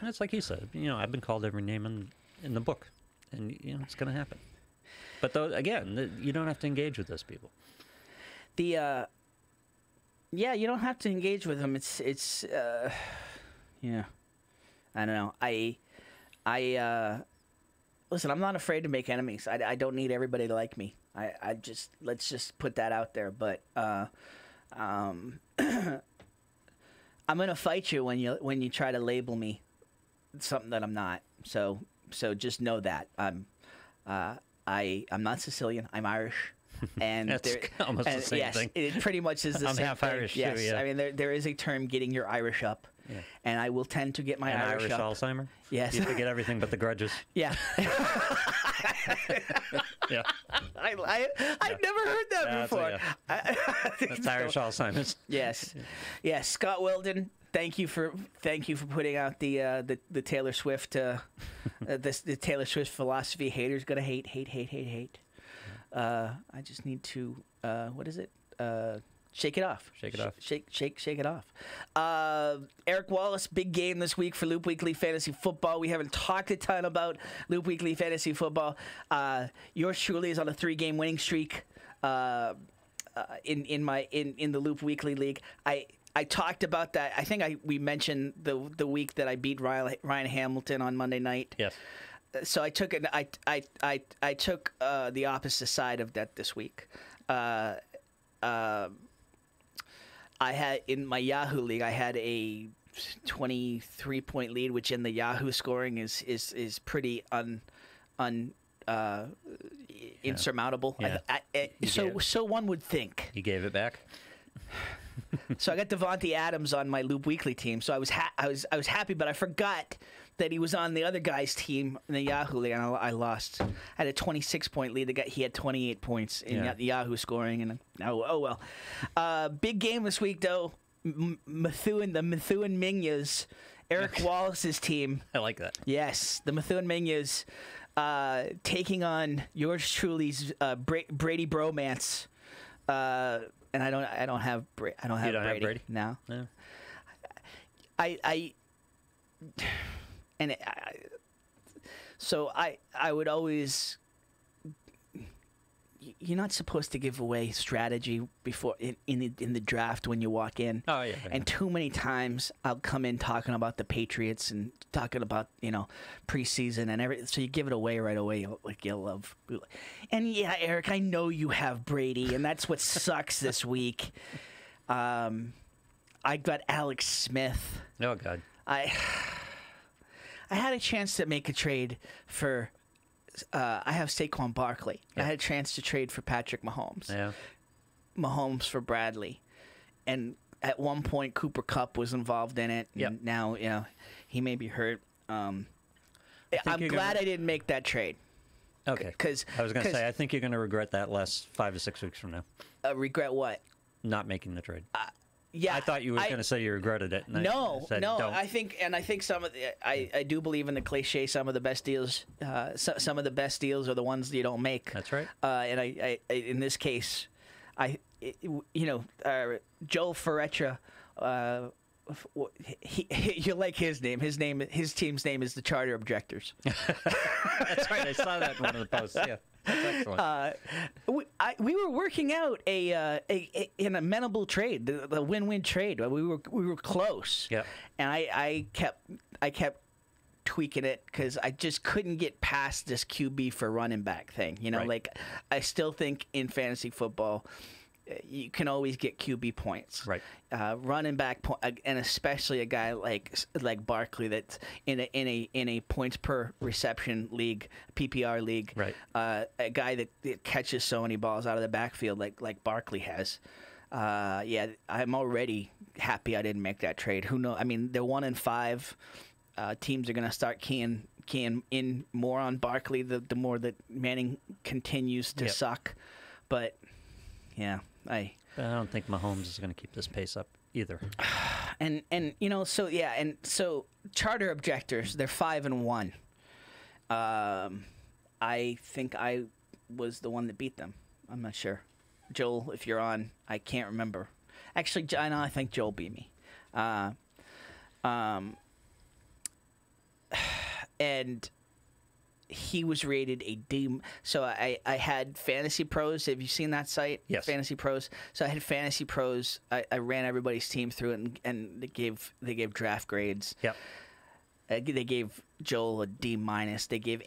It's like he said. I've been called every name in the book, and it's going to happen. But again, you don't have to engage with those people. You don't have to engage with them. It's I don't know. Listen, I'm not afraid to make enemies. I don't need everybody to like me. Let's just put that out there. But I'm gonna fight you when you try to label me something that I'm not. So just know that I'm not Sicilian. I'm Irish. And that's almost the same thing. It pretty much is the I'm same half thing. Irish yes. too. Yeah. I mean there is a term, getting your Irish up. Yeah. And I will tend to get my Irish up. Alzheimer? Yes. You forget everything but the grudges. Yeah. Yeah. I've never heard that before. That's Irish Alzheimer's. Yes. Yes. Scott Weldon, thank you for putting out the Taylor Swift the Taylor Swift philosophy. Haters gonna hate. I just need to what is it? Shake it off. Shake it off. Shake it off. Eric Wallace, big game this week for Loop Weekly Fantasy Football. We haven't talked a ton about Loop Weekly Fantasy Football. Yours truly is on a 3-game winning streak in the Loop Weekly League. I talked about that. I think we mentioned the week that I beat Ryan Hamilton on Monday night. Yes. So I took I took the opposite side of that this week. I had in my Yahoo league, I had a 23-point lead, which in the Yahoo scoring is pretty insurmountable. Yeah. So one would think. You gave it back. So I got Devontae Adams on my Loop Weekly team. So I was happy, but I forgot that he was on the other guy's team in the Yahoo league, and I lost. I had a 26-point lead. He had 28 points in the Yahoo scoring, and oh well. Big game this week though. The Methuen Minyas, Eric Wallace's team. I like that. Yes, the Methuen Minyas taking on yours truly's Brady Bromance. And I don't have Brady. Have Brady? No. No. So I would always. You're not supposed to give away strategy before in the draft when you walk in. Oh yeah. And too many times I'll come in talking about the Patriots and talking about preseason and everything. So you give it away right away, like you love. And yeah, Eric, I know you have Brady, and that's what sucks this week. I got Alex Smith. Oh God. I had a chance to make a trade for. I have Saquon Barkley. Yeah. I had a chance to trade for Patrick Mahomes. Yeah. Mahomes for Bradley. And at one point, Cooper Kupp was involved in it. Yep. And now, he may be hurt. I'm glad I didn't make that trade. Okay. Because I was going to say, I think you're going to regret that 5 to 6 weeks from now. Regret what? Not making the trade. Yeah, I thought you were going to say you regretted it. And No, I said, no. Don't. I think some of I do believe in the cliche. Some of the best deals, some of the best deals are the ones you don't make. That's right. And I in this case, Joe Ferretra. You like his name. His team's name is the Charter Objectors. That's right. I saw that in one of the posts. Yeah. That's excellent. We were working out an amenable trade, the win-win trade. We were close. Yeah. And I kept tweaking it because I just couldn't get past this QB for running back thing. Right. Like I still think in fantasy football, you can always get QB points. Right. Running back, and especially a guy like Barkley that's in a points per reception league, PPR league. Right. A guy that catches so many balls out of the backfield like Barkley has. Yeah, I'm already happy I didn't make that trade. Who knows? I mean, they're 1-5. Teams are going to start keying in more on Barkley the more that Manning continues to suck. But yeah, I don't think Mahomes is going to keep this pace up either. And so Charter Objectors, they're 5-1. I think I was the one that beat them. I'm not sure. Joel, if you're on, I can't remember. Actually, I think Joel beat me. And he was rated a D. So I had Fantasy Pros. Have you seen that site? Yes. Fantasy Pros. So I had Fantasy Pros. I ran everybody's team through it, and they gave draft grades. Yep. They gave Joel a D-. They gave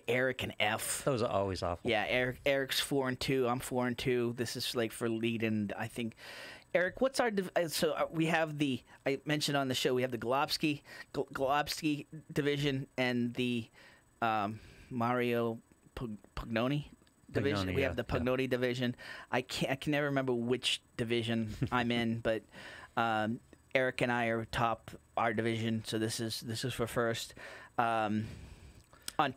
Eric an F. Those are always awful. Yeah, Eric's 4-2. I'm 4-2. This is like for lead, and I think. Eric, what's our we have I mentioned on the show we have the Golubsky division and the Mario Pugnoni division. We have the Pugnoni division. I can never remember which division I'm in, but Eric and I are top our division, so this is for first. On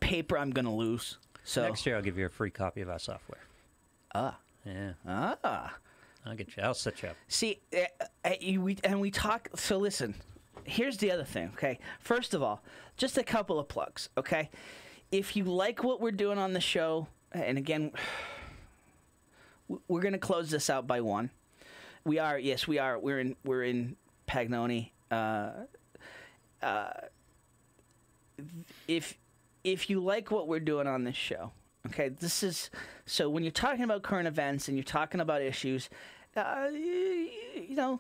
paper, I'm gonna lose. So next year I'll give you a free copy of our software. Yeah. I'll get you. I'll set you up. See, we talk. So listen, here's the other thing. Okay, first of all, just a couple of plugs. Okay, if you like what we're doing on the show, and again, we're gonna close this out by 1. We are. Yes, we are. We're in Pagnoni. If you like what we're doing on this show. Okay, this is so when you're talking about current events and you're talking about issues, you're going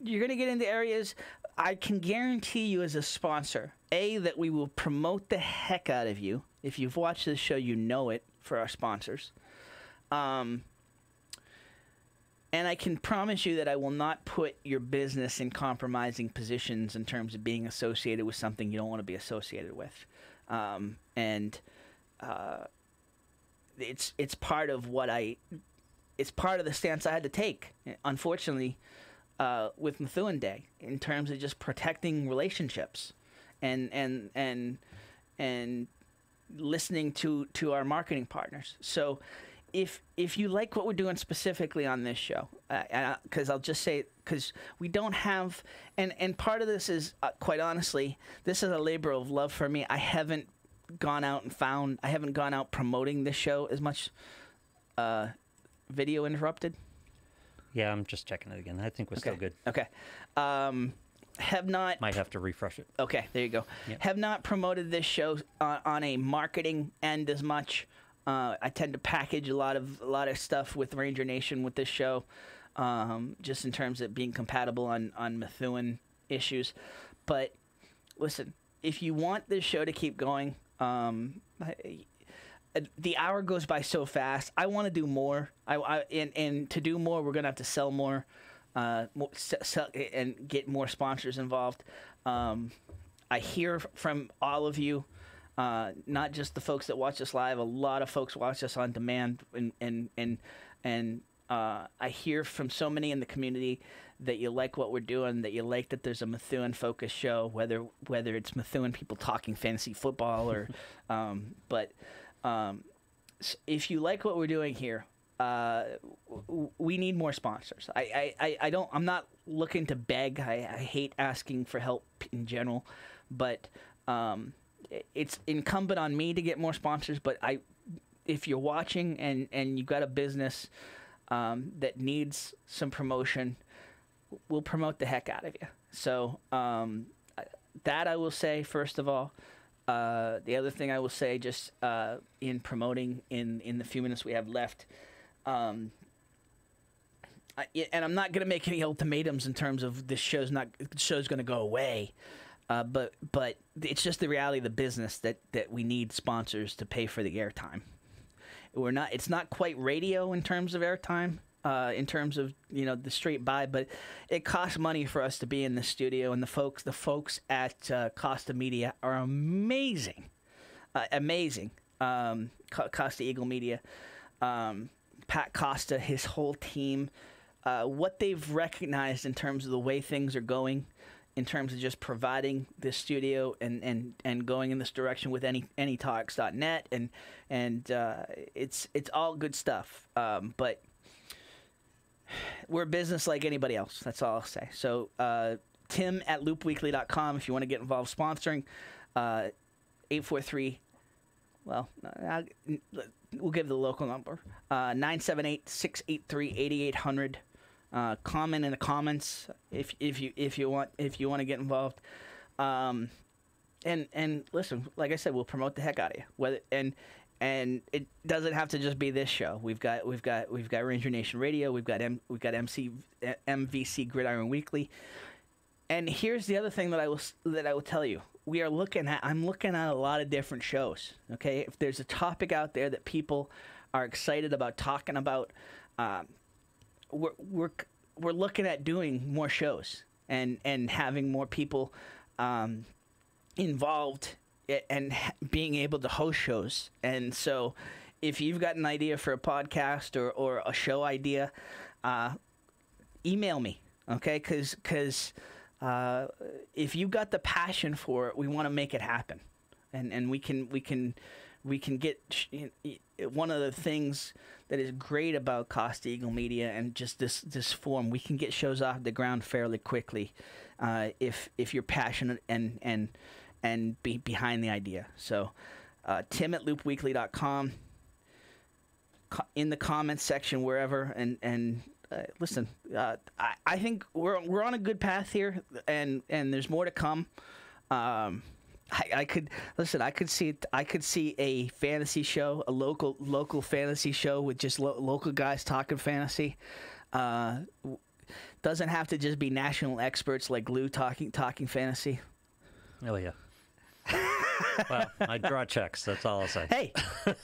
to get into areas. I can guarantee you as a sponsor, that we will promote the heck out of you. If you've watched this show, you know it for our sponsors. And I can promise you that I will not put your business in compromising positions in terms of being associated with something you don't want to be associated with. It's part of it's part of the stance I had to take, unfortunately, with Methuen Day in terms of just protecting relationships and listening to our marketing partners. So if you like what we're doing specifically on this show, because I'll just say, because we don't have, and part of this is, quite honestly, this is a labor of love for me. I haven't gone out promoting this show as much video interrupted? Yeah, I'm just checking it again. I think we're still good. Okay. Have not... Might have to refresh it. Okay, there you go. Yep. Have not promoted this show on a marketing end as much. I tend to package a lot of stuff with Ranger Nation with this show, just in terms of being compatible on Methuen issues. But listen, if you want this show to keep going, the hour goes by so fast. I want to do more. And to do more, we're gonna have to sell more, sell, and get more sponsors involved. I hear from all of you, not just the folks that watch us live. A lot of folks watch us on demand, and I hear from so many in the community that you like what we're doing, that you like that there's a Methuen-focused show, whether it's Methuen people talking fantasy football or, but. If you like what we're doing here, we need more sponsors. I'm not looking to beg. I hate asking for help in general, but it's incumbent on me to get more sponsors. But if you're watching and you've got a business that needs some promotion, we'll promote the heck out of you. So that I will say, first of all. The other thing I will say, just in promoting in the few minutes we have left, and I'm not going to make any ultimatums in terms of this show's going to go away, but it's just the reality of the business that we need sponsors to pay for the airtime. It's not quite radio in terms of airtime. In terms of the straight buy, but it costs money for us to be in the studio, and the folks at Costa Media are amazing. Costa Eagle Media, Pat Costa, his whole team, what they've recognized in terms of the way things are going, in terms of just providing this studio and going in this direction with anytalks.net, and it's all good stuff, but. We're a business like anybody else. That's all I'll say. So, Tim at loopweekly.com if you want to get involved sponsoring. 843. Well, we'll give the local number. 978-683-8800. Comment in the comments if you want to get involved. And listen, like I said, we'll promote the heck out of you. And it doesn't have to just be this show. We've got Ranger Nation Radio. We've got MVC Gridiron Weekly. And here's the other thing that I will tell you. I'm looking at a lot of different shows. Okay, if there's a topic out there that people are excited about talking about, we're looking at doing more shows and having more people involved. And being able to host shows. And so if you've got an idea for a podcast or a show idea, email me, okay? Because if you've got the passion for it, we want to make it happen. And we can get one of the things that is great about Costa Eagle Media and just this form, we can get shows off the ground fairly quickly if you're passionate and be behind the idea. So, Tim at loopweekly.com, in the comments section, wherever, and listen, I think we're on a good path here, and there's more to come. I could see a fantasy show, a local fantasy show with just local guys talking fantasy. Doesn't have to just be national experts like Lou talking fantasy. Oh yeah. Well, I draw checks. That's all I'll say. Hey,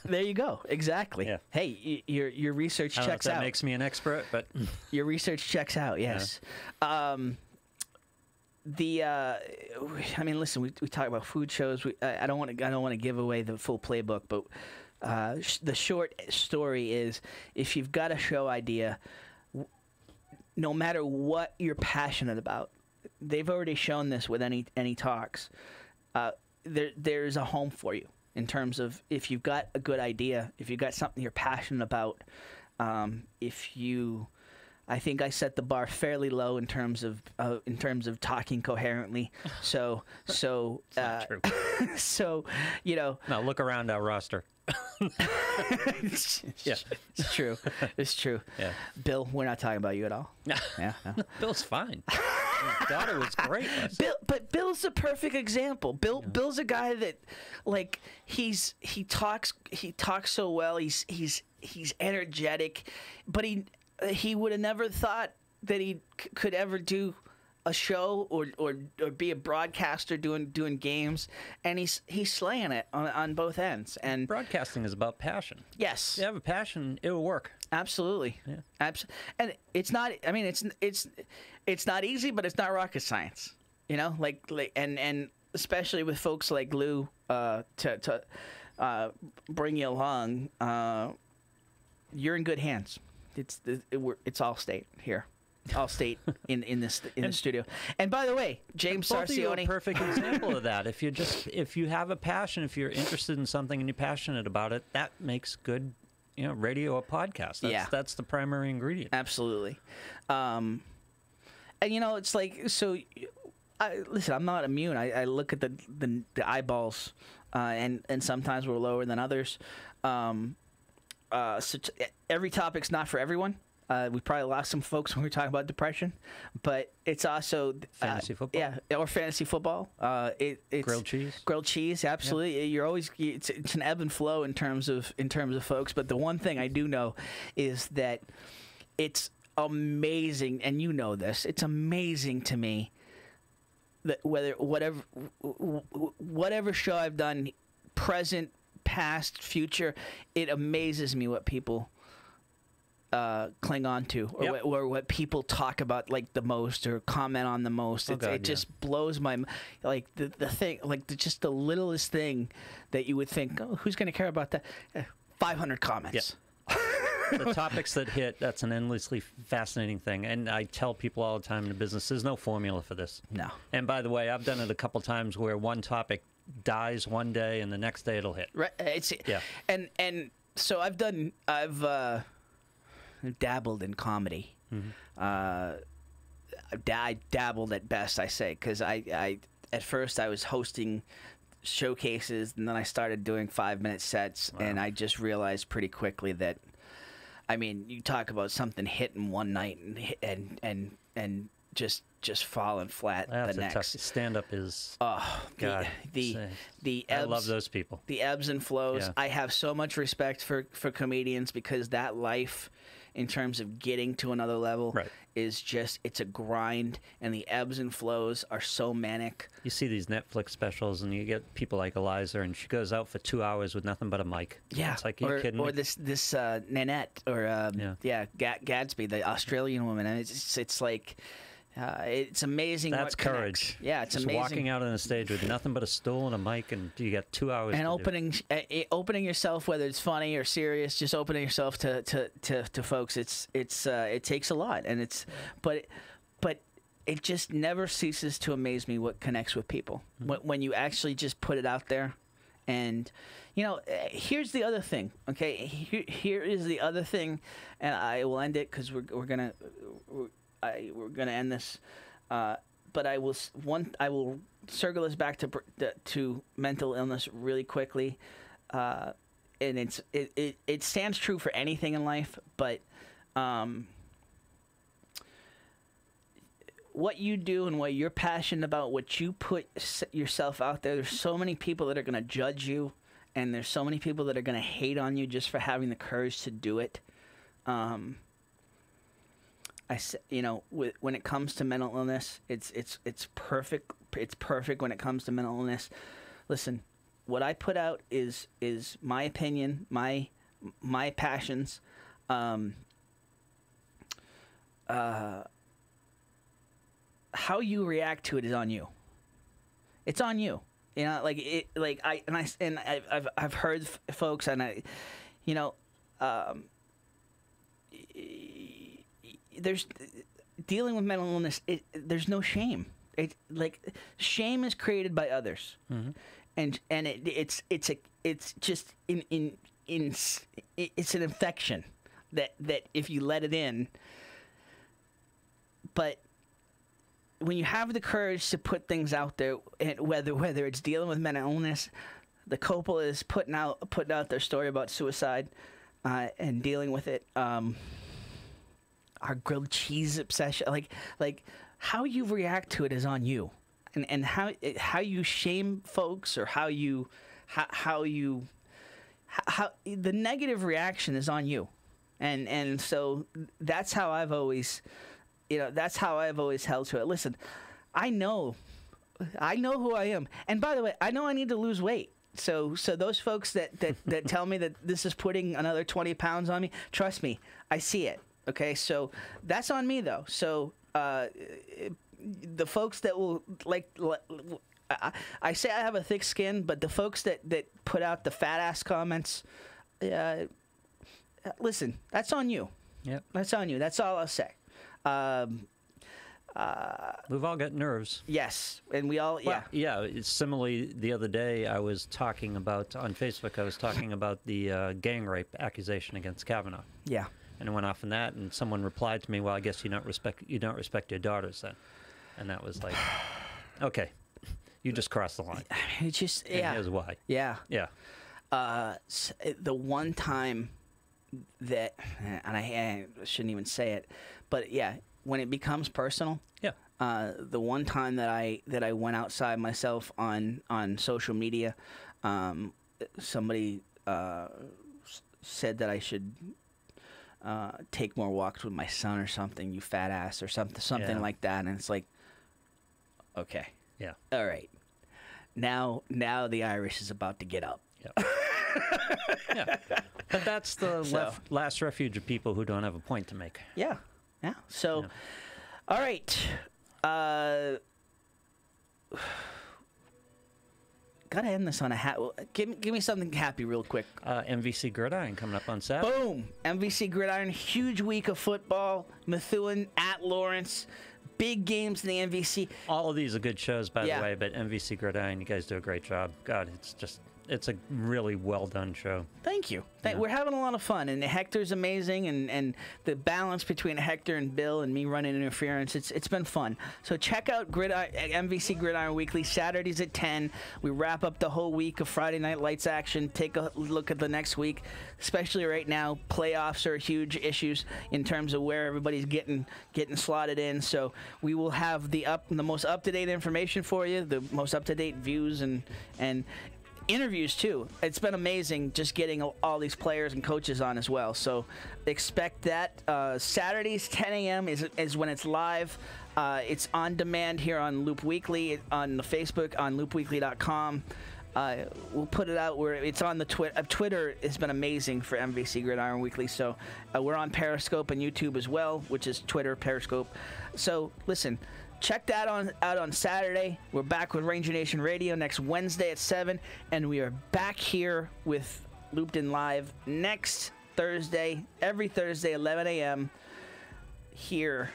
there you go. Exactly. Yeah. Hey, your research checks out. I don't know if that makes me an expert, but your research checks out. Yes. Yeah. I mean, listen. We talk about food shows. I don't want to give away the full playbook, but the short story is, if you've got a show idea, no matter what you're passionate about, they've already shown this with any talks. There's a home for you in terms of if you've got a good idea, if you've got something you're passionate about. I think I set the bar fairly low in terms of talking coherently. So true. so Now look around our roster. Yeah, it's true. It's true. Yeah. Bill, we're not talking about you at all. Yeah, no. Bill's fine. His daughter was great. But Bill's a perfect example. Bill's a guy that, like, he talks so well. He's energetic, but he would have never thought that he could ever do a show or be a broadcaster doing games, and he's slaying it on both ends. And broadcasting is about passion. Yes, if you have a passion, it will work. Absolutely. Yeah. And it's not. I mean, it's not easy, but it's not rocket science. You know, like and especially with folks like Lou to bring you along. You're in good hands. It's all state here. All state in the studio. And by the way, James Sarcione, a perfect example of that. If you have a passion, if you're interested in something and you're passionate about it, that makes good, radio or podcast. That's the primary ingredient. Absolutely. And it's like, so. Listen, I'm not immune. I look at the eyeballs, and sometimes we're lower than others. So every topic's not for everyone. We probably lost some folks when we were talking about depression, but it's also fantasy football. Yeah, or fantasy football. It's grilled cheese. Absolutely. Yep. You're always it's an ebb and flow in terms of folks. But the one thing I do know is that it's amazing, and you know this. It's amazing to me that whatever show I've done, present, past, future, it amazes me what people cling on to, or what people talk about like the most, or comment on the most. It just blows my like the thing, like just the littlest thing that you would think, oh, who's going to care about that? 500 comments. Yep. The topics that hit, that's an endlessly fascinating thing. And I tell people all the time in the business, there's no formula for this. No. And by the way, I've done it a couple times where one topic dies one day and the next day it'll hit. Right. And so I've dabbled in comedy. Mm-hmm. I dabbled at best, I say, because I at first I was hosting showcases, and then I started doing 5-minute sets. Wow. And I just realized pretty quickly that, I mean, you talk about something hitting one night and just falling flat the next. Tough. Stand-up is. Oh, God, the ebbs, I love those people. The ebbs and flows. Yeah. I have so much respect for comedians, because that life, in terms of getting to another level, is just, it's a grind, and the ebbs and flows are so manic. You see these Netflix specials, and you get people like Eliza, and she goes out for 2 hours with nothing but a mic. Yeah, it's like, are you kidding me? Or this Nanette, or Gadsby, the Australian woman, and it's like. It's amazing. That's what courage. Connects. Yeah, it's just amazing. Walking out on a stage with nothing but a stool and a mic, and you got 2 hours. And opening yourself, whether it's funny or serious, just opening yourself to folks. It takes a lot, and but it just never ceases to amaze me what connects with people when you actually just put it out there. And here's the other thing. Okay, here is the other thing, and I will end it because we're gonna end this, but I will circle us back to mental illness really quickly, and it stands true for anything in life, but what you do and what you're passionate about, what you put yourself out there, there's so many people that are going to judge you, and there's so many people that are going to hate on you just for having the courage to do it. When it comes to mental illness, it's perfect. It's perfect when it comes to mental illness. Listen, what I put out is my opinion, my passions. How you react to it is on you. It's on you. I've heard folks, and there's dealing with mental illness. There's no shame. Shame is created by others, and it's just it's an infection that if you let it in. But when you have the courage to put things out there, and whether it's dealing with mental illness, the Coppolas putting out their story about suicide and dealing with it. Our grilled cheese obsession, like how you react to it is on you, and how you shame folks or how the negative reaction is on you, and so that's how I've always held to it. Listen, I know who I am, and by the way, I know I need to lose weight. So those folks that tell me that this is putting another 20 pounds on me, trust me, I see it. Okay, so that's on me though. So the folks that will I say I have a thick skin, but the folks that put out the fat ass comments, listen, that's on you. Yep. That's on you. That's all I'll say. We've all got nerves. Yes, and we all, yeah. Well, yeah, similarly, the other day I was talking about, on Facebook, I was talking about the gang rape accusation against Kavanaugh. Yeah. And I went off on that, and someone replied to me, well, I guess you don't respect your daughters then. And that was like, okay, you just crossed the line. It just, yeah. And here's why. Yeah. Yeah. The one time that, and I shouldn't even say it, but yeah, when it becomes personal. Yeah. The one time that I went outside myself on social media, somebody said that I should take more walks with my son or something, you fat ass, or something like that, and it's like, okay, yeah, all right, now the Irish is about to get up. Yep. Yeah, but that's the last refuge of people who don't have a point to make. Yeah, yeah. So, all right. Gotta end this on a give me something happy real quick. MVC Gridiron coming up on Saturday. Boom! MVC Gridiron, huge week of football. Methuen at Lawrence, big games in the MVC. All of these are good shows, by the way, but MVC Gridiron, you guys do a great job. God, it's a really well done show. Thank you. Yeah. We're having a lot of fun, and Hector's amazing, and the balance between Hector and Bill and me running interference, it's been fun. So check out MVC Gridiron Weekly, Saturdays at 10. We wrap up the whole week of Friday Night Lights action. Take a look at the next week, especially right now. Playoffs are huge issues in terms of where everybody's getting slotted in. So we will have the most up-to-date information for you, the most up-to-date views and interviews too. It's been amazing just getting all these players and coaches on as well. So expect that. Saturdays 10 a.m. is when it's live. It's on demand here on Loop Weekly, on the Facebook, on loopweekly.com. We'll put it out where it's on the Twitter. Twitter has been amazing for MVC Gridiron Weekly. So we're on Periscope and YouTube as well, which is Twitter, Periscope. So listen, check that out on Saturday. We're back with Ranger Nation Radio next Wednesday at 7, and we are back here with Looped In Live next Thursday, every Thursday, 11 a.m. here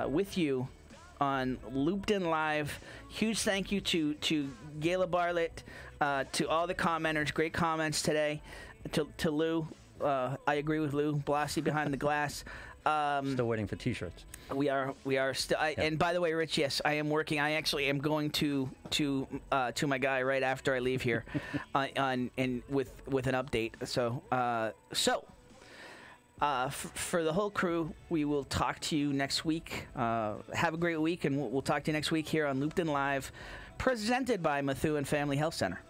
with you on Looped In Live. Huge thank you to Gayla Bartlett, to all the commenters. Great comments today. To Lou, I agree with Lou. Blassie behind the glass. Still waiting for T-shirts. We are still. And by the way, Rich, yes, I am working. I actually am going to my guy right after I leave here, and with an update. So for the whole crew, we will talk to you next week. Have a great week, and we'll talk to you next week here on Looped In Live, presented by Methuen Family Health Center.